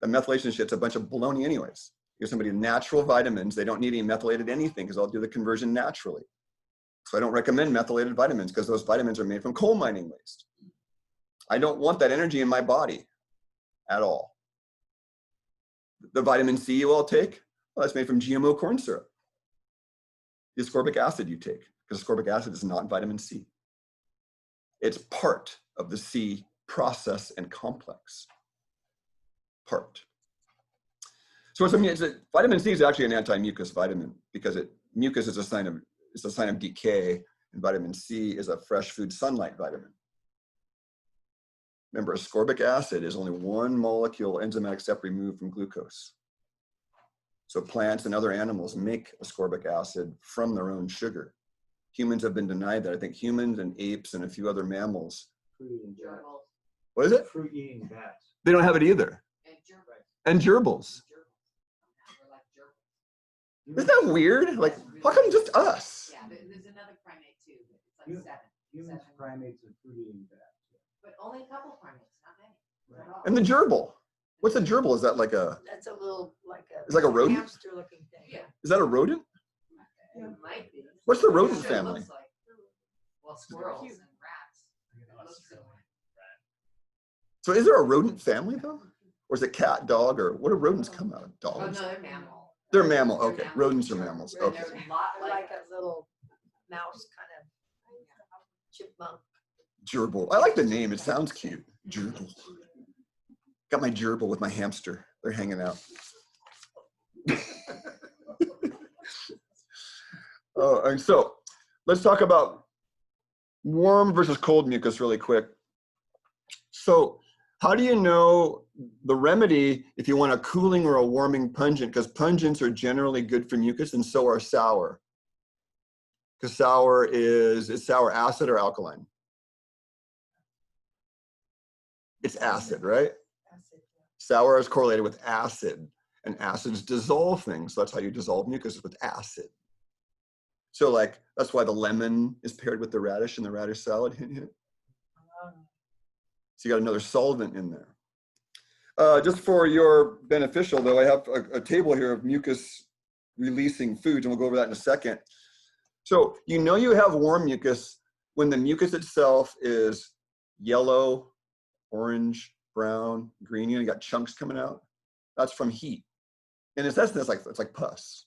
The methylation shit's a bunch of baloney anyways. Give somebody natural vitamins, they don't need any methylated anything because I'll do the conversion naturally. So I don't recommend methylated vitamins because those vitamins are made from coal mining waste. I don't want that energy in my body at all. The vitamin C you all take, well, that's made from GMO corn syrup. The ascorbic acid you take, because ascorbic acid is not vitamin C. It's part of the C process and complex. Part. So vitamin C is actually an anti-mucus vitamin because mucus is a sign of decay, and vitamin C is a fresh food sunlight vitamin. Remember, ascorbic acid is only one molecule enzymatic step removed from glucose. So plants and other animals make ascorbic acid from their own sugar. Humans have been denied that. I think humans and apes and a few other mammals. What is it? Fruit-eating bats. They don't have it either. And gerbils. Isn't that weird? Like, how come just us? Yeah, there's another primate too, but it's like Humans, primates, and fruit-eating bats. but only a couple primates, not many. Right. Not all. And the gerbil. What's a gerbil? Is that like a? That's a little It's like a rodent? hamster-looking thing. Yeah, Is that a rodent? it might be. What's the rodent It family? looks like, well, squirrels and rats. It looks similar. So is there a rodent family though? Or is it cat, dog, or what do rodents come out of? Oh, no, Dogs? they're mammal. They're mammal, They're okay. mammals. Rodents are mammals, And okay. they're a lot They're like like a little mouse kind of chipmunk. Gerbil. I like the name, it sounds cute. Gerbil. Got my gerbil with my hamster. They're hanging out. And so let's talk about warm versus cold mucus really quick. So how do you know the remedy if you want a cooling or a warming pungent? Because pungents are generally good for mucus, and so are sour. Because sour is sour acid or alkaline? It's acid, right? Acid, yeah. Sour is correlated with acid, and acids dissolve things. So that's how you dissolve mucus, with acid. So like, that's why the lemon is paired with the radish in the radish salad. Hint, hint. So you got another solvent in there. Just for your beneficial though, I have a table here of mucus releasing foods, and we'll go over that in a second. So you know you have warm mucus when the mucus itself is yellow, orange, brown, green. You got chunks coming out. That's from heat. And in essence, it's like pus.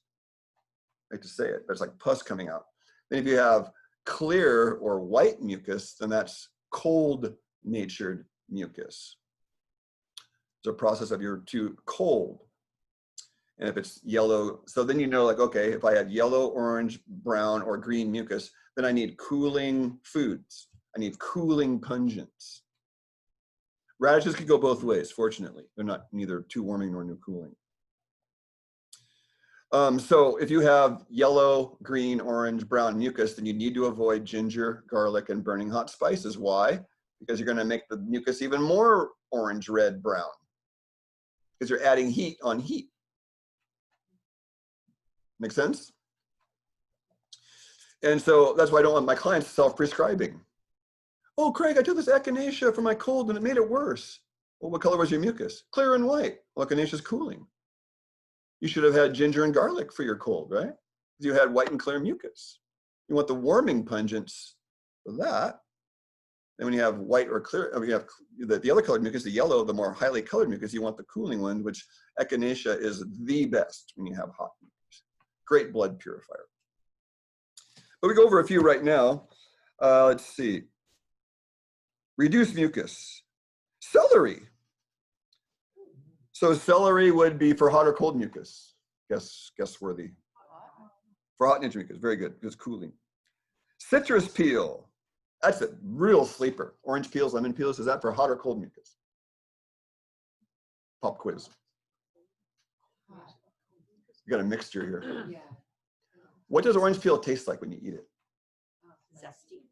I hate to say it, but it's like pus coming out. Then if you have clear or white mucus, then that's cold natured mucus. It's a process of you're too cold. And if it's yellow, so then you know, like, okay, if I had yellow, orange, brown, or green mucus, then I need cooling foods. I need cooling pungents. Radishes could go both ways, fortunately. They're not neither too warming nor too cooling. So if you have yellow, green, orange, brown mucus, then you need to avoid ginger, garlic, and burning hot spices. Why? Because you're going to make the mucus even more orange, red, brown. Because you're adding heat on heat. Make sense? And so that's why I don't want my clients self-prescribing. Oh, Craig, I took this echinacea for my cold and it made it worse. Well, what color was your mucus? Clear and white. Well, echinacea is cooling. You should have had ginger and garlic for your cold, right? Because you had white and clear mucus. You want the warming pungents for that. And when you have white or clear, you have the other colored mucus, the yellow, the more highly colored mucus, you want the cooling one, which echinacea is the best when you have hot mucus. Great blood purifier. But we go over a few right now. Let's see. Reduce mucus. Celery. So celery would be for hot or cold mucus. Guess worthy. For hot nature mucus, very good, it's cooling. Citrus peel. That's a real sleeper. Orange peels, lemon peels, is that for hot or cold mucus? Pop quiz. You got a mixture here. Yeah. What does orange peel taste like when you eat it? Zesty.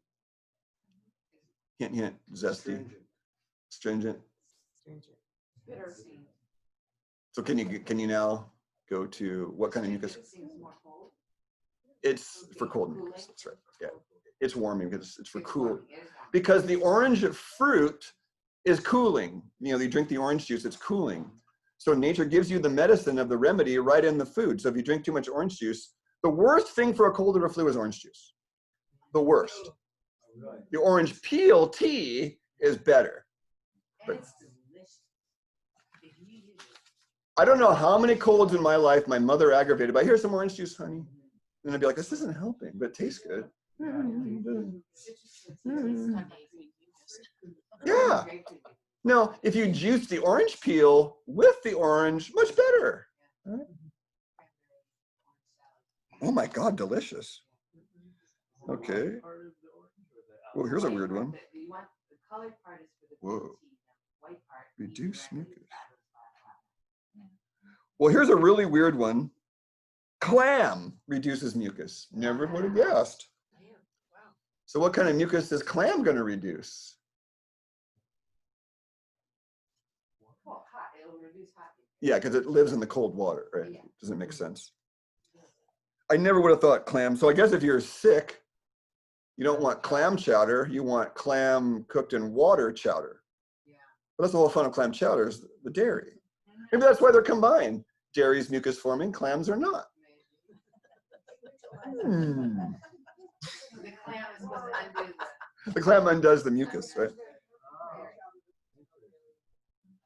Hint, hint, zesty, stringent. Bitter. So can you now go to what kind of mucus? It seems more cold. It's for cold mucus, that's right. Yeah, it's warming because it's for It's cool. warming, it is warming. Because the orange fruit is cooling. You know, you drink the orange juice, it's cooling. So nature gives you the medicine of the remedy right in the food. So if you drink too much orange juice, the worst thing for a cold or a flu is orange juice. The worst. The orange peel tea is better. And it's delicious. If you use it. I don't know how many colds in my life my mother aggravated by, here's some orange juice, honey. And I'd be like, this isn't helping, but it tastes good. Yeah. Now, if you juice the orange peel with the orange, much better. Right? Oh my God, delicious. Okay. Oh, here's a weird one. The colored part is for the Whoa. tea, the white part. Reduce mucus. Well, here's a really weird one. Clam reduces mucus. Never would have guessed. So what kind of mucus is clam going to reduce? Well, hot, it'll reduce hot. Yeah, because it lives in the cold water, right? Yeah. Doesn't make sense. I never would have thought clam. So I guess if you're sick, you don't want clam chowder. You want clam cooked in water chowder. Yeah. But that's the whole fun of clam chowder is the dairy. Maybe that's why they're combined. Dairy's mucus forming, clams are not. Hmm. The clam is supposed to undo The clam undoes the mucus, right?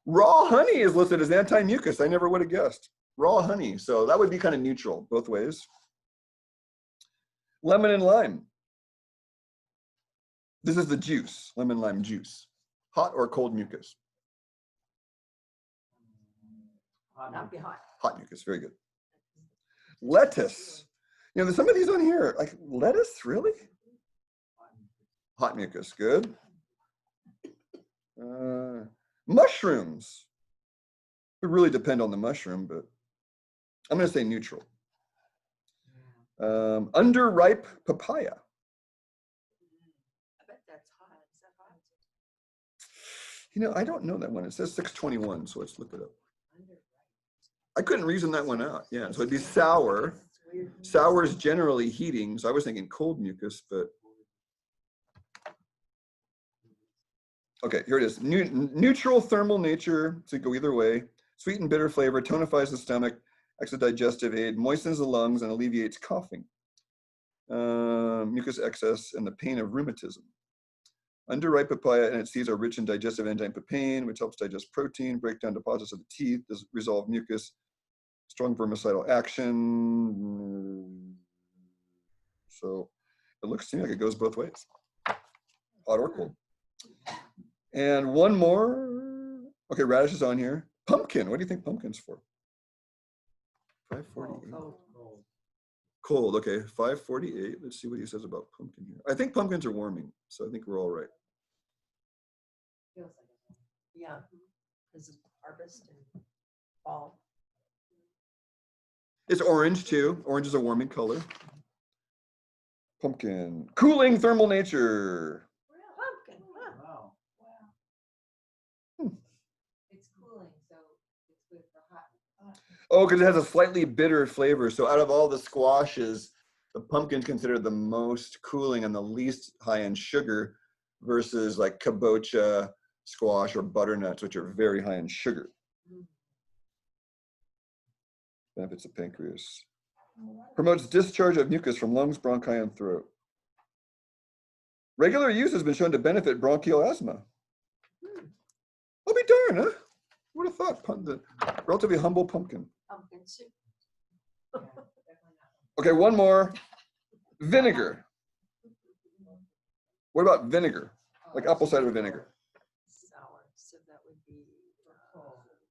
Raw honey is listed as anti-mucus. I never would have guessed. Raw honey. So that would be kind of neutral both ways. Lemon and lime. This is the juice, lemon lime juice. Hot or cold mucus? Not be hot. Hot mucus, very good. Lettuce. You know, there's some of these on here, like lettuce, really? Hot mucus, good. Mushrooms. It would really depend on the mushroom, but I'm going to say neutral. Underripe papaya. I bet that's hot. Is that hot? You know, I don't know that one. It says 621, so let's look it up. I couldn't reason that one out. Yeah, so it'd be sour. Sour is generally heating, so I was thinking cold mucus, but okay, here it is. Neutral thermal nature, so go either way. Sweet and bitter flavor, tonifies the stomach, acts as a digestive aid, moistens the lungs, and alleviates coughing, mucus excess, and the pain of rheumatism. Underripe papaya and its seeds are rich in digestive enzyme papain, which helps digest protein, break down deposits of the teeth, resolve mucus, strong vermicidal action. So it looks to me like it goes both ways, hot or cold. And one more. Okay, radish is on here. Pumpkin. What do you think pumpkin's for? 548. Cold. Okay, 548. Let's see what he says about pumpkin here. I think pumpkins are warming, so I think we're all right. Feels like it. Yeah, because of harvest and fall. It's orange too. Orange is a warming color. Pumpkin. Cooling thermal nature. Pumpkin. Huh. Wow. It's cooling, so it's good for hot. Oh, because it has a slightly bitter flavor. So out of all the squashes, the pumpkin's considered the most cooling and the least high in sugar versus like kabocha, squash, or butternuts, which are very high in sugar. Benefits of pancreas. Promotes discharge of mucus from lungs, bronchi, and throat. Regular use has been shown to benefit bronchial asthma. I'll be darned, huh? What a thought. The relatively humble pumpkin. Pumpkin soup. Okay, one more. Vinegar. What about vinegar? Like apple cider vinegar. Sour, so that would be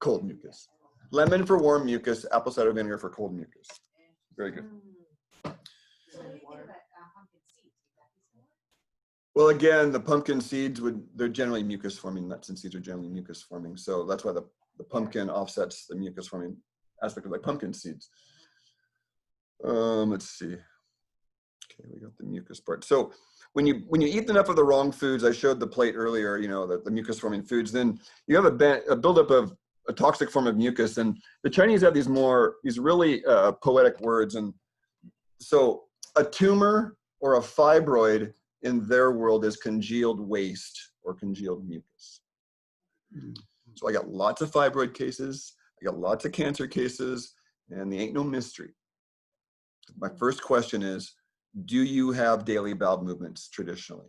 Cold mucus. Lemon for warm mucus, apple cider vinegar for cold mucus. Very good. So what do you think about pumpkin seeds? Would that be similar? Well, again, the pumpkin seeds they're generally mucus forming. Nuts and seeds are generally mucus forming. So that's why the pumpkin offsets the mucus forming aspect of like pumpkin seeds. Let's see. Okay, we got the mucus part. So when you eat enough of the wrong foods, I showed the plate earlier, you know, the mucus forming foods, then you have a buildup of a toxic form of mucus. And the Chinese have these really poetic words. And so a tumor or a fibroid in their world is congealed waste or congealed mucus. So I got lots of fibroid cases, I got lots of cancer cases, and they ain't no mystery. My first question is, do you have daily bowel movements traditionally?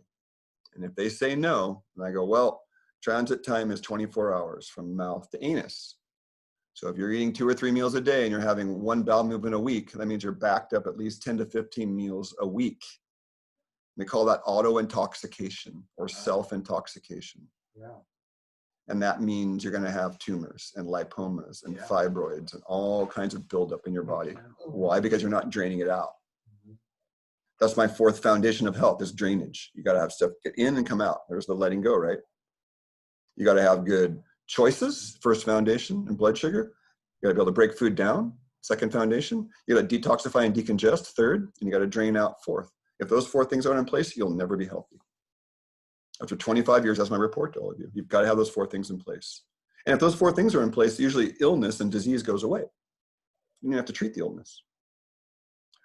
And if they say no, and I go, well, transit time is 24 hours from mouth to anus. So if you're eating 2 or 3 meals a day and you're having 1 bowel movement a week, that means you're backed up at least 10 to 15 meals a week. They call that auto-intoxication or self-intoxication. Yeah. And that means you're going to have tumors and lipomas and fibroids and all kinds of buildup in your body. Why? Because you're not draining it out. That's my 4th foundation of health is drainage. You got to have stuff get in and come out. There's the letting go, right? You got to have good choices, first foundation, and blood sugar. You got to be able to break food down, second foundation. You got to detoxify and decongest, third, and you got to drain out, 4th. If those 4 things aren't in place, you'll never be healthy. After 25 years, that's my report to all of you. You've got to have those 4 things in place. And if those 4 things are in place, usually illness and disease goes away. You don't have to treat the illness.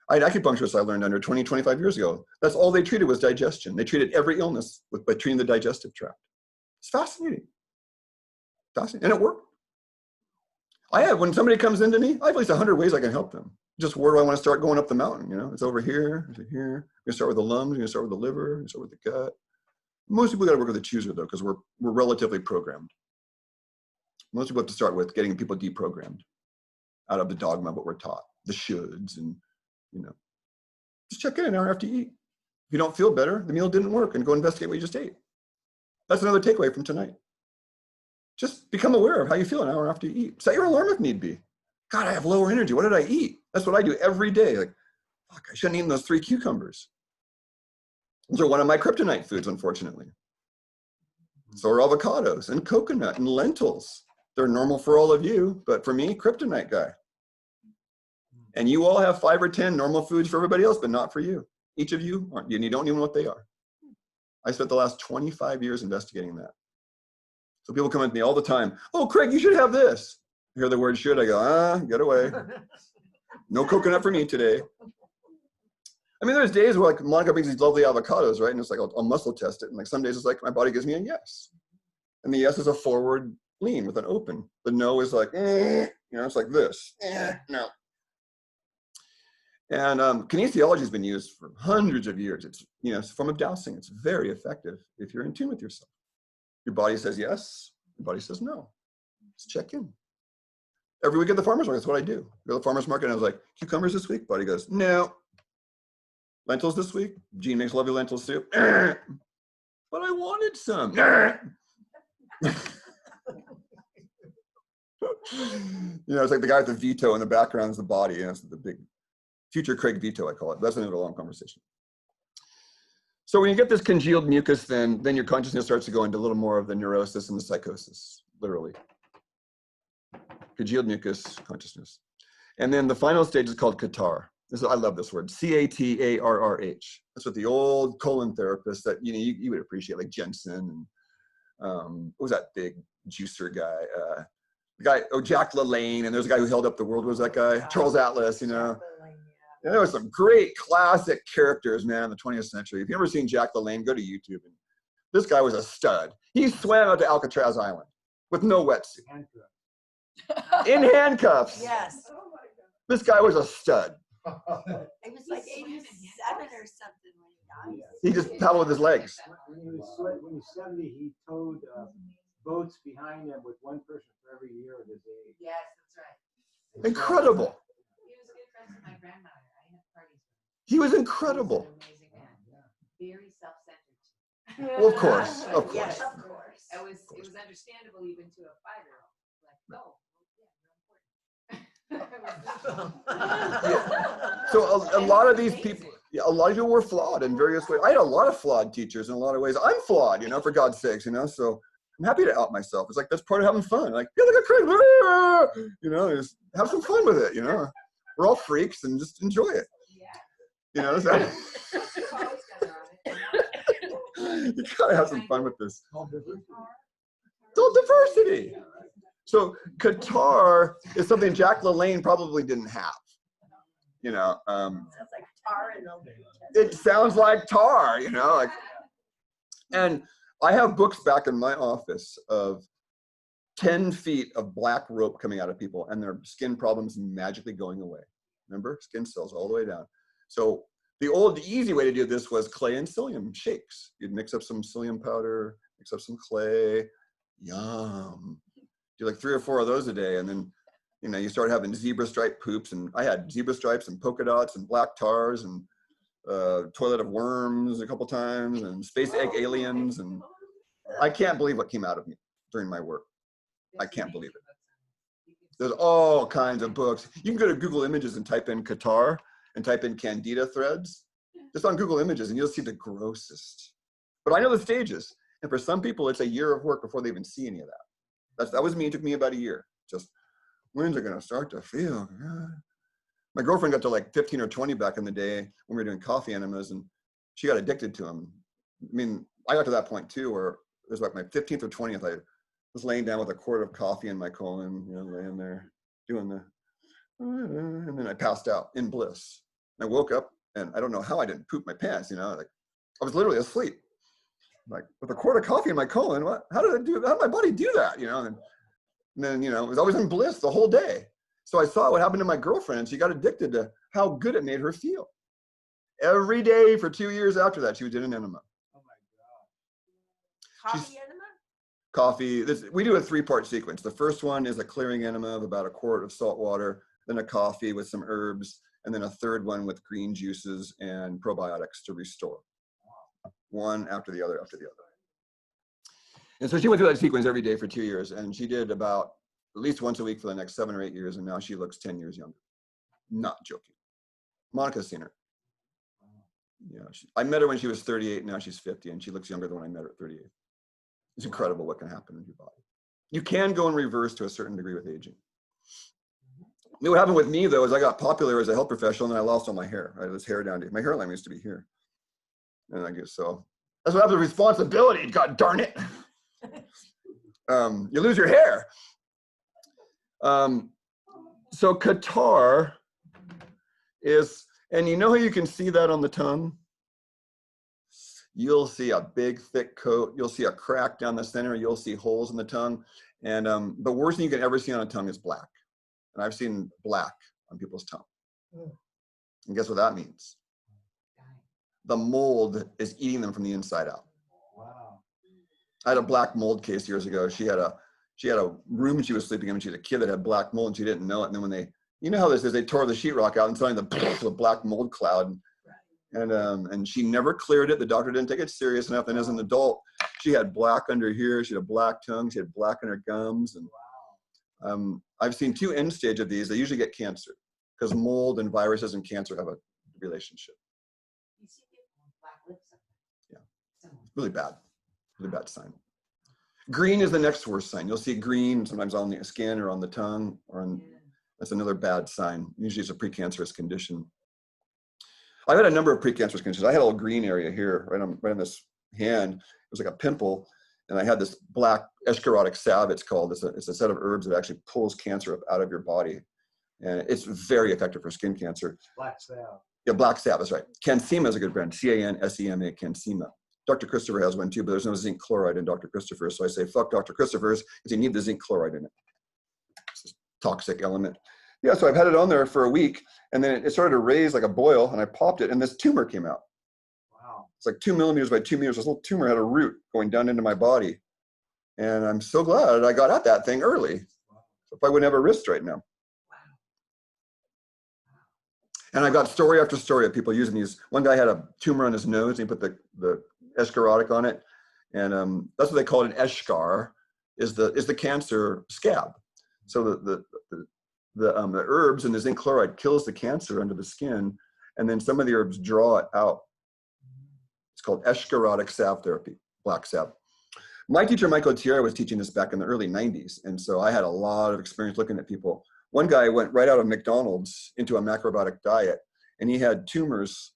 I had acupuncturists I learned under 20, 25 years ago. That's all they treated was digestion. They treated every illness by treating the digestive tract. It's fascinating. Fascinating. And it worked. When somebody comes into me, I have at least 100 ways I can help them. Just where do I want to start going up the mountain? You know, it's over here, it's here. We're going to start with the lungs, we're going to start with the liver, we're going to start with the gut. Most people got to work with the chooser though, because we're relatively programmed. Most people have to start with getting people deprogrammed out of the dogma of what we're taught, the shoulds, and, you know, just check in an hour after you eat. If you don't feel better, the meal didn't work, and go investigate what you just ate. That's another takeaway from tonight. Just become aware of how you feel an hour after you eat. Set your alarm if need be. God, I have lower energy. What did I eat? That's what I do every day. Like, fuck, I shouldn't have eaten those 3 cucumbers. Those are one of my kryptonite foods, unfortunately. So are avocados and coconut and lentils. They're normal for all of you, but for me, kryptonite guy. And you all have 5 or 10 normal foods for everybody else, but not for you. Each of you aren't, and you don't even know what they are. I spent the last 25 years investigating that. So people come at me all the time, oh, Craig, you should have this. I hear the word should, I go, get away. No coconut for me today. I mean, there's days where like Monica brings these lovely avocados, right? And it's like, I'll muscle test it. And like some days it's like, my body gives me a yes. And the yes is a forward lean with an open. The no is like, you know, it's like this, no. And kinesiology has been used for hundreds of years. It's, you know, it's a form of dowsing. It's very effective if you're in tune with yourself. Your body says yes, your body says no. Just check in. Every week at the farmer's market, that's what I do. Go to the farmer's market and I was like, cucumbers this week? Body goes, no. Lentils this week? Jean makes lovely lentil soup. But I wanted some. You know, it's like the guy with the veto in the background is the body. You know, it's the big future Craig veto, I call it. That's another long conversation. So when you get this congealed mucus, then your consciousness starts to go into a little more of the neurosis and the psychosis, literally. Congealed mucus consciousness. And then the final stage is called catarrh. I love this word, C-A-T-A-R-R-H. That's what the old colon therapists that, you know, you would appreciate, like Jensen and what was that big juicer guy? The guy, Jack LaLanne, and there's a guy who held up the world. What was that guy? Charles Atlas, you know. And there were some great classic characters, man, in the 20th century. If you've ever seen Jack LaLanne, go to YouTube. And this guy was a stud. He swam out to Alcatraz Island with no wetsuit. In handcuffs. Yes. This guy was a stud. It was like 87 or something when he died. He just paddled with his legs. When he was 70, he towed boats behind him with one person for every year of his age. Yes, that's right. Incredible. He was good friends with my grandmother. I had parties with him. He was incredible. He was an amazing man. Very self-centered. Well, of course, of course. Yes, of course. It was understandable even to a 5-year-old. Like, oh, Yeah. So a lot of these people, a lot of people were flawed in various ways. I had a lot of flawed teachers in a lot of ways. I'm flawed, you know, for God's sakes, you know. So I'm happy to out myself. It's like that's part of having fun. Like, yeah, look at Craig, you know, just have some fun with it, you know. We're all freaks and just enjoy it. You know, so you gotta have some fun with this. It's all diversity. So catarrh is something Jack LaLanne probably didn't have. You know, Sounds like tar in the it sounds like tar, you know, like, and I have books back in my office of 10 feet of black rope coming out of people and their skin problems magically going away. Remember, skin cells all the way down. So the old easy way to do this was clay and psyllium shakes. You'd mix up some psyllium powder, mix up some clay, yum. Do like 3 or 4 of those a day, and then, you know, you start having zebra stripe poops, and I had zebra stripes and polka dots and black tars and toilet of worms a couple times and space egg aliens, and I can't believe what came out of me during my work. I can't believe it. There's all kinds of books. You can go to Google Images and type in catarrh and type in candida threads, just on Google Images, and you'll see the grossest. But I know the stages, and for some people, it's a year of work before they even see any of that. That was me. It took me about a year. Just, when's it going to start to feel good? My girlfriend got to like 15 or 20 back in the day when we were doing coffee enemas, and she got addicted to them. I mean, I got to that point too, where it was like my 15th or 20th. I was laying down with a quart of coffee in my colon, you know, laying there doing the, and then I passed out in bliss. And I woke up, and I don't know how I didn't poop my pants, you know, like I was literally asleep. Like with a quart of coffee in my colon, what? How did my body do that? You know, and then, you know, it was always in bliss the whole day. So I saw what happened to my girlfriend, and she got addicted to how good it made her feel. Every day for 2 years after that, she was in an enema. Oh my God. coffee enema? coffee. We do a 3-part sequence. The first one is a clearing enema of about 1 quart of salt water, then a coffee with some herbs, and then a third one with green juices and probiotics to restore. One after the other after the other. And so she went through that sequence every day for 2 years, and she did about at least once a week for the next 7 or 8 years, and now she looks 10 years younger. Not joking. Monica's seen her. Yeah, I met her when she was 38, now she's 50, and she looks younger than when I met her at 38. It's incredible what can happen in your body. You can go in reverse to a certain degree with aging. What happened with me, though, is I got popular as a health professional, and then I lost all my hair. I had this hair down to my hairline used to be here. And I guess so. That's what happens with responsibility, God darn it. You lose your hair. So catarrh is, and you know how you can see that on the tongue? You'll see a big thick coat, you'll see a crack down the center, you'll see holes in the tongue. And the worst thing you can ever see on a tongue is black. And I've seen black on people's tongue. And guess what that means? The mold is eating them from the inside out. Wow. I had a black mold case years ago. She had a room she was sleeping in when she was a kid that had black mold, and she didn't know it. And then when they, you know how this is, they tore the sheetrock out and suddenly the black mold cloud. And she never cleared it. The doctor didn't take it serious enough. And as an adult, she had black under here. She had a black tongue. She had black in her gums. And I've seen 2 end stage of these. They usually get cancer because mold and viruses and cancer have a relationship. You see people with black lips sometimes. Yeah, really bad sign. Green is the next worst sign. You'll see green sometimes on the skin or on the tongue, that's another bad sign. Usually it's a precancerous condition. I've had a number of precancerous conditions. I had a little green area here, right on this hand. It was like a pimple, and I had this black escharotic salve, it's called. It's a set of herbs that actually pulls cancer up out of your body. And it's very effective for skin cancer. Black salve. Yeah, black salve, that's right. Cansema is a good brand, C-A-N-S-E-M-A, Cansema. Dr. Christopher has one too, but there's no zinc chloride in Dr. Christopher's. So I say, fuck Dr. Christopher's, because you need the zinc chloride in it. It's a toxic element. Yeah, so I've had it on there for a week, and then it started to raise like a boil, and I popped it, and this tumor came out. Wow. It's like 2 millimeters by 2 meters. This little tumor had a root going down into my body. And I'm so glad I got at that thing early. So if I wouldn't have a wrist right now. And I got story after story of people using these. One guy had a tumor on his nose, and he put the escharotic on it. And that's what they call it, an eschar, is the cancer scab. So the herbs and the zinc chloride kills the cancer under the skin, and then some of the herbs draw it out. It's called escharotic salve therapy, black salve. My teacher, Michael Thierry, was teaching this back in the early 90s, and so I had a lot of experience looking at people. One guy went right out of McDonald's into a macrobiotic diet, and he had tumors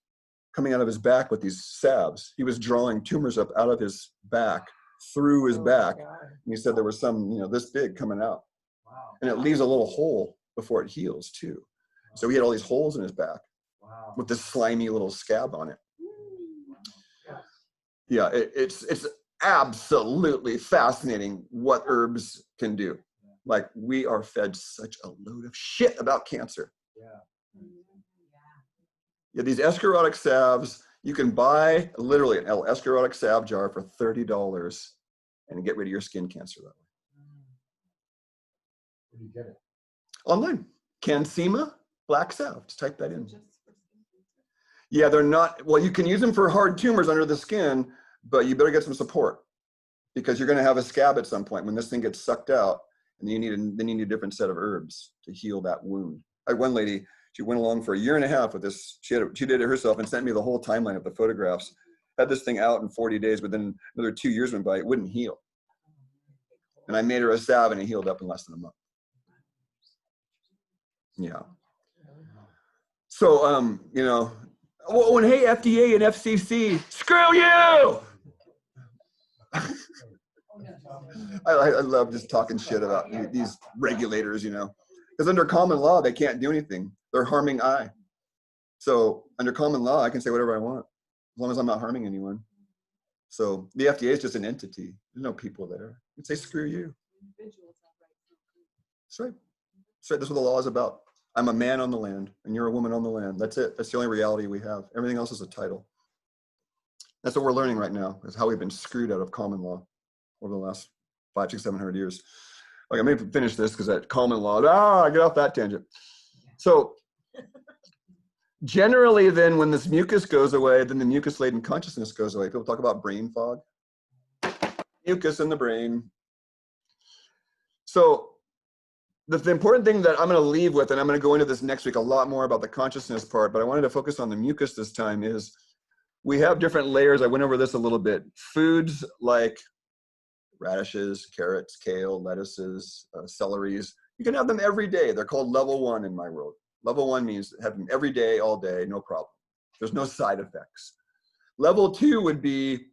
coming out of his back with these salves. He was drawing tumors up out of his back, through his back, and he said there was some, this big coming out. Wow. And it leaves a little hole before it heals too. So he had all these holes in his back with this slimy little scab on it. Yeah, it's absolutely fascinating what herbs can do. Like, we are fed such a load of shit about cancer. Yeah, these escharotic salves, you can buy literally an escharotic salve jar for $30 and get rid of your skin cancer that way. Where do you get it? Online. Cansema black salve. Just type that in. Yeah, they're not, well, you can use them for hard tumors under the skin, but you better get some support because you're going to have a scab at some point when this thing gets sucked out, and then you need a different set of herbs to heal that wound. I had one lady, she went along for 1.5 years with this. She did it herself and sent me the whole timeline of the photographs. Had this thing out in 40 days, but then another 2 years went by, it wouldn't heal. And I made her a salve and it healed up in less than a month. Yeah. So, when hey, FDA and FCC, screw you! I love just talking shit about these regulators, because under common law, they can't do anything. They're harming I. So under common law, I can say whatever I want, as long as I'm not harming anyone. So the FDA is just an entity. There's no people there. You can say, screw you. That's right. That's right. That's what the law is about. I'm a man on the land, and you're a woman on the land. That's it. That's the only reality we have. Everything else is a title. That's what we're learning right now, is how we've been screwed out of common law over the last 500, 600, 700 years. Okay, I'm gonna finish this because that common law, get off that tangent. So generally then when this mucus goes away, then the mucus-laden consciousness goes away. People talk about brain fog. Mucus in the brain. So the important thing that I'm going to leave with, and I'm going to go into this next week a lot more about the consciousness part, but I wanted to focus on the mucus this time, is we have different layers. I went over this a little bit. Foods like radishes, carrots, kale, lettuces, celeries, you can have them every day. They're called level 1 in my world. Level 1 means have them every day, all day, no problem. There's no side effects. Level 2 would be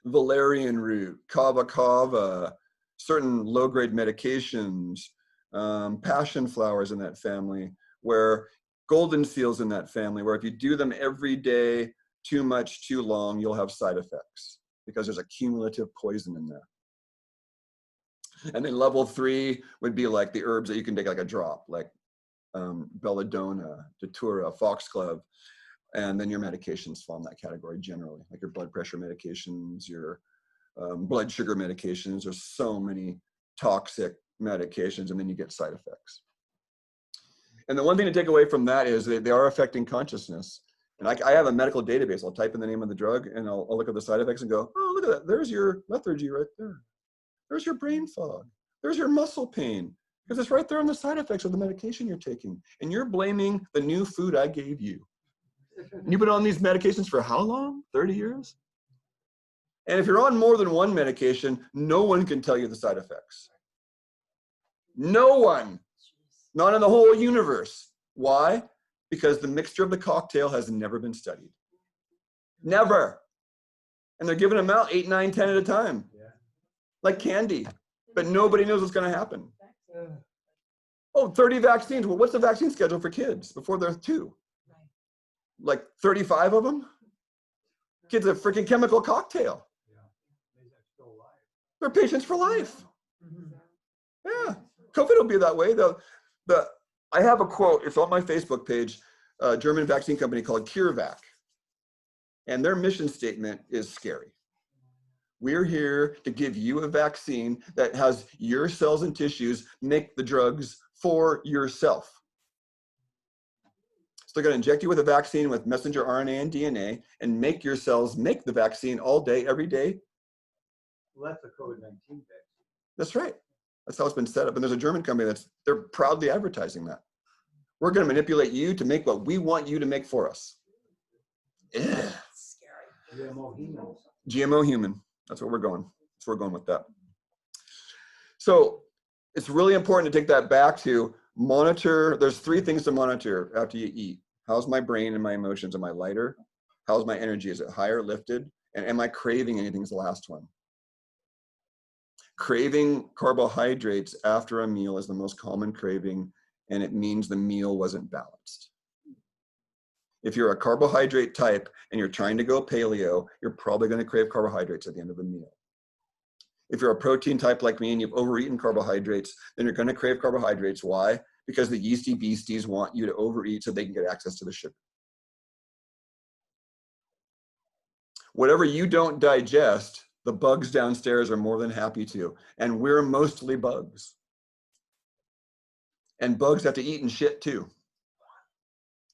valerian root, kava kava, certain low-grade medications, passion flowers in that family, where golden seals in that family, where if you do them every day, too much, too long, you'll have side effects because there's a cumulative poison in there. And then level 3 would be like the herbs that you can take like a drop, like belladonna, datura, foxglove, and then your medications fall in that category generally, like your blood pressure medications, your blood sugar medications. There's so many toxic medications, and then you get side effects. And the one thing to take away from that is they are affecting consciousness. And I have a medical database. I'll type in the name of the drug, and I'll look at the side effects and go, oh, look at that. There's your lethargy right there. There's your brain fog. There's your muscle pain. Because it's right there on the side effects of the medication you're taking. And you're blaming the new food I gave you. And you've been on these medications for how long? 30 years? And if you're on more than one medication, no one can tell you the side effects. No one. Not in the whole universe. Why? Because the mixture of the cocktail has never been studied. Never. And they're giving them out 8, 9, 10 at a time. Like candy. But nobody knows what's going to happen. Oh, 30 vaccines. Well, what's the vaccine schedule for kids before they're 2? Like 35 of them? Kids a freaking chemical cocktail. They're patients for life. Yeah. COVID will be that way. I have a quote. It's on my Facebook page. A German vaccine company called CureVac. And their mission statement is scary. We're here to give you a vaccine that has your cells and tissues make the drugs for yourself. So they're going to inject you with a vaccine with messenger RNA and DNA and make your cells make the vaccine all day, every day. Well, that's a COVID-19 vaccine. That's right. That's how it's been set up. And there's a German company they're proudly advertising that. We're going to manipulate you to make what we want you to make for us. Yeah. GMO humans. GMO human. That's what we're going. That's where we're going with that. So it's really important to take that back to monitor. There's 3 things to monitor after you eat. How's my brain and my emotions? Am I lighter? How's my energy? Is it higher, lifted? And am I craving anything is the last one. Craving carbohydrates after a meal is the most common craving, and it means the meal wasn't balanced. If you're a carbohydrate type and you're trying to go paleo, you're probably going to crave carbohydrates at the end of the meal. If you're a protein type like me and you've overeaten carbohydrates, then you're going to crave carbohydrates. Why? Because the yeasty beasties want you to overeat so they can get access to the sugar. Whatever you don't digest, the bugs downstairs are more than happy to. And we're mostly bugs. And bugs have to eat and shit too.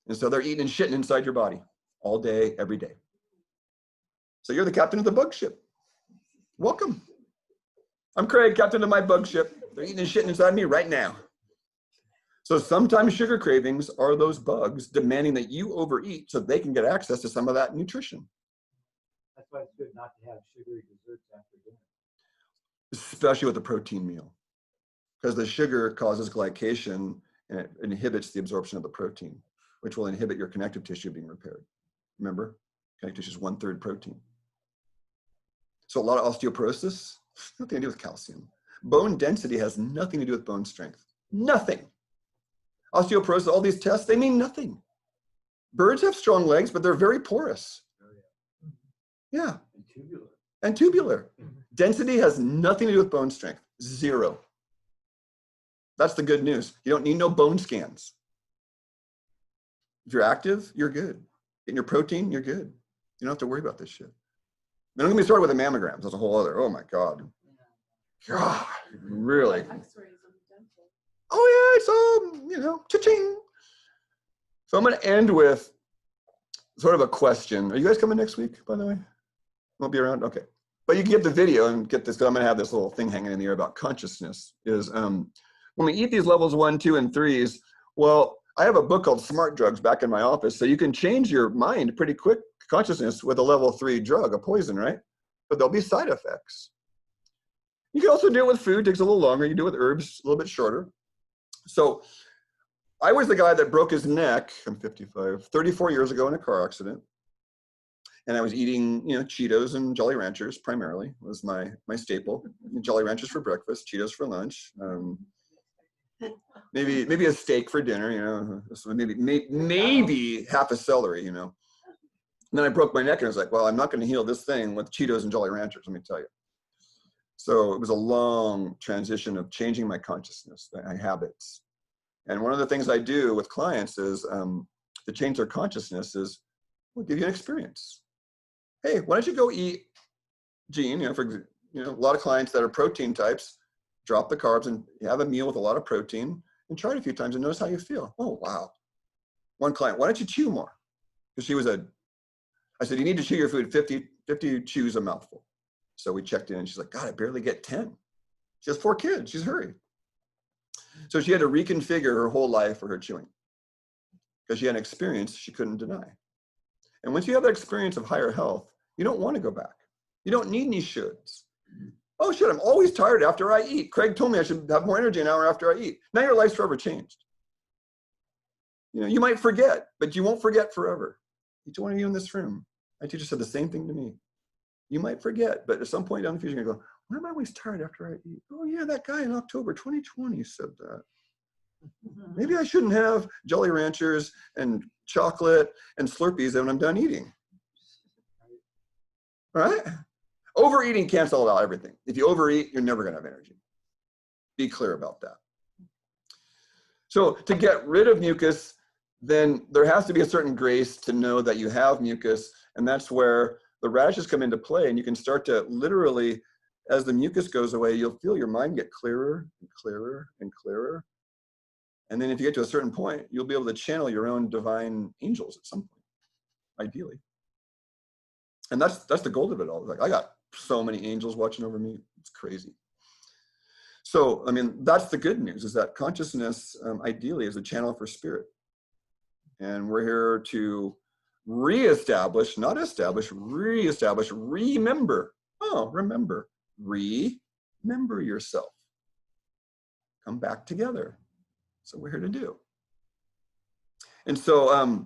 And so they're eating and shitting inside your body all day, every day. So you're the captain of the bug ship. Welcome. I'm Craig, captain of my bug ship. They're eating and shitting inside me right now. So sometimes sugar cravings are those bugs demanding that you overeat so they can get access to some of that nutrition. That's why it's good not to have sugary desserts after dinner. Especially with a protein meal. Because the sugar causes glycation and it inhibits the absorption of the protein, which will inhibit your connective tissue being repaired. Remember, connective tissue is 1/3 protein. So a lot of osteoporosis, nothing to do with calcium. Bone density has nothing to do with bone strength. Nothing. Osteoporosis, all these tests, they mean nothing. Birds have strong legs, but they're very porous. Yeah. And tubular. And tubular. Density has nothing to do with bone strength. 0. That's the good news. You don't need no bone scans. If you're active, you're good. Getting your protein, you're good. You don't have to worry about this shit. Then don't get me started with the mammograms. That's a whole other, oh my God. God, really. X-rays on the dental. Oh yeah, it's all, you know, cha-ching. So I'm going to end with sort of a question. Are you guys coming next week, by the way? Won't be around? Okay. But you can get the video and get this, because I'm going to have this little thing hanging in the air about consciousness, is when we eat these levels 1, 2, and 3s, well, I have a book called Smart Drugs back in my office, so you can change your mind pretty quick, consciousness, with a level 3 drug, a poison, right? But there'll be side effects. You can also do it with food, takes a little longer. You do it with herbs, a little bit shorter. So I was the guy that broke his neck, I'm 55, 34 years ago in a car accident. And I was eating, you know, Cheetos and Jolly Ranchers primarily was my staple. Jolly Ranchers for breakfast, Cheetos for lunch. Maybe a steak for dinner, you know, so maybe half a celery, you know. And then I broke my neck and I was like, well, I'm not going to heal this thing with Cheetos and Jolly Ranchers, let me tell you. So it was a long transition of changing my consciousness, my habits. And one of the things I do with clients is to change their consciousness is we'll give you an experience. Hey, why don't you go eat, Gene, you know, for a lot of clients that are protein types, drop the carbs and have a meal with a lot of protein and try it a few times and notice how you feel. Oh, wow. One client, why don't you chew more? Because I said, you need to chew your food 50 chews a mouthful. So we checked in and she's like, God, I barely get 10. She has 4 kids, she's hurried. So she had to reconfigure her whole life for her chewing because she had an experience she couldn't deny. And once you have that experience of higher health, you don't want to go back. You don't need any shoulds. Oh shit, I'm always tired after I eat. Craig told me I should have more energy an hour after I eat. Now your life's forever changed. You know, you might forget, but you won't forget forever. Each one of you in this room, my teacher said the same thing to me. You might forget, but at some point down the future, you're going to go, why am I always tired after I eat? Oh yeah, that guy in October 2020 said that. Maybe I shouldn't have Jolly Ranchers and chocolate and Slurpees when I'm done eating. All right? Overeating cancels out everything. If you overeat, you're never going to have energy. Be clear about that. So to get rid of mucus, then there has to be a certain grace to know that you have mucus, and that's where the radishes come into play, and you can start to literally, as the mucus goes away, you'll feel your mind get clearer and clearer and clearer. And then if you get to a certain point, you'll be able to channel your own divine angels at some point, ideally. And that's the goal of it all. Like, I got so many angels watching over me. It's crazy. So, I mean, that's the good news, is that consciousness, ideally, is a channel for spirit. And we're here to reestablish, not establish, reestablish, remember. Oh, remember. Remember yourself. Come back together. So we're here to do. And so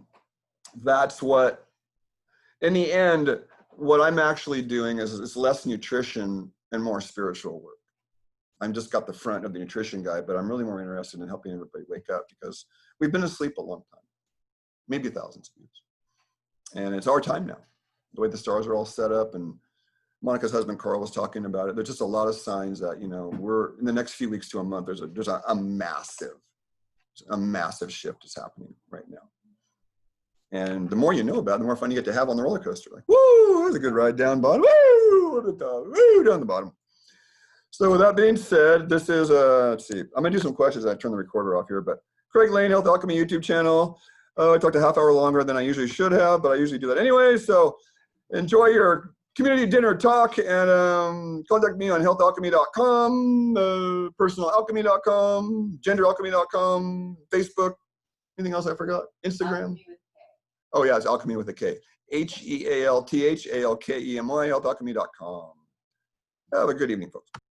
that's what, in the end, what I'm actually doing is less nutrition and more spiritual work. I'm just got the front of the nutrition guy, but I'm really more interested in helping everybody wake up, because we've been asleep a long time, maybe thousands of years. And it's our time now. The way the stars are all set up, and Monica's husband Carl was talking about it. There's just a lot of signs that, you know, we're in the next few weeks to a month, there's a massive shift is happening right now. And the more you know about it, the more fun you get to have on the roller coaster. Like, woo, that was a good ride down bottom, woo, at the top, woo, down the bottom. So with that being said, this is, let's see, I'm gonna do some questions. I turn the recorder off here, but Craig Lane, Health Alchemy YouTube channel. I talked a half hour longer than I usually should have, but I usually do that anyway. So enjoy your community dinner talk, and contact me on healthalchemy.com, personalalchemy.com, genderalchemy.com, Facebook. Anything else I forgot? Instagram? Oh yeah, it's alchemy with a K. HEALTHALKEMY, healthalchemy.com. Have a good evening, folks.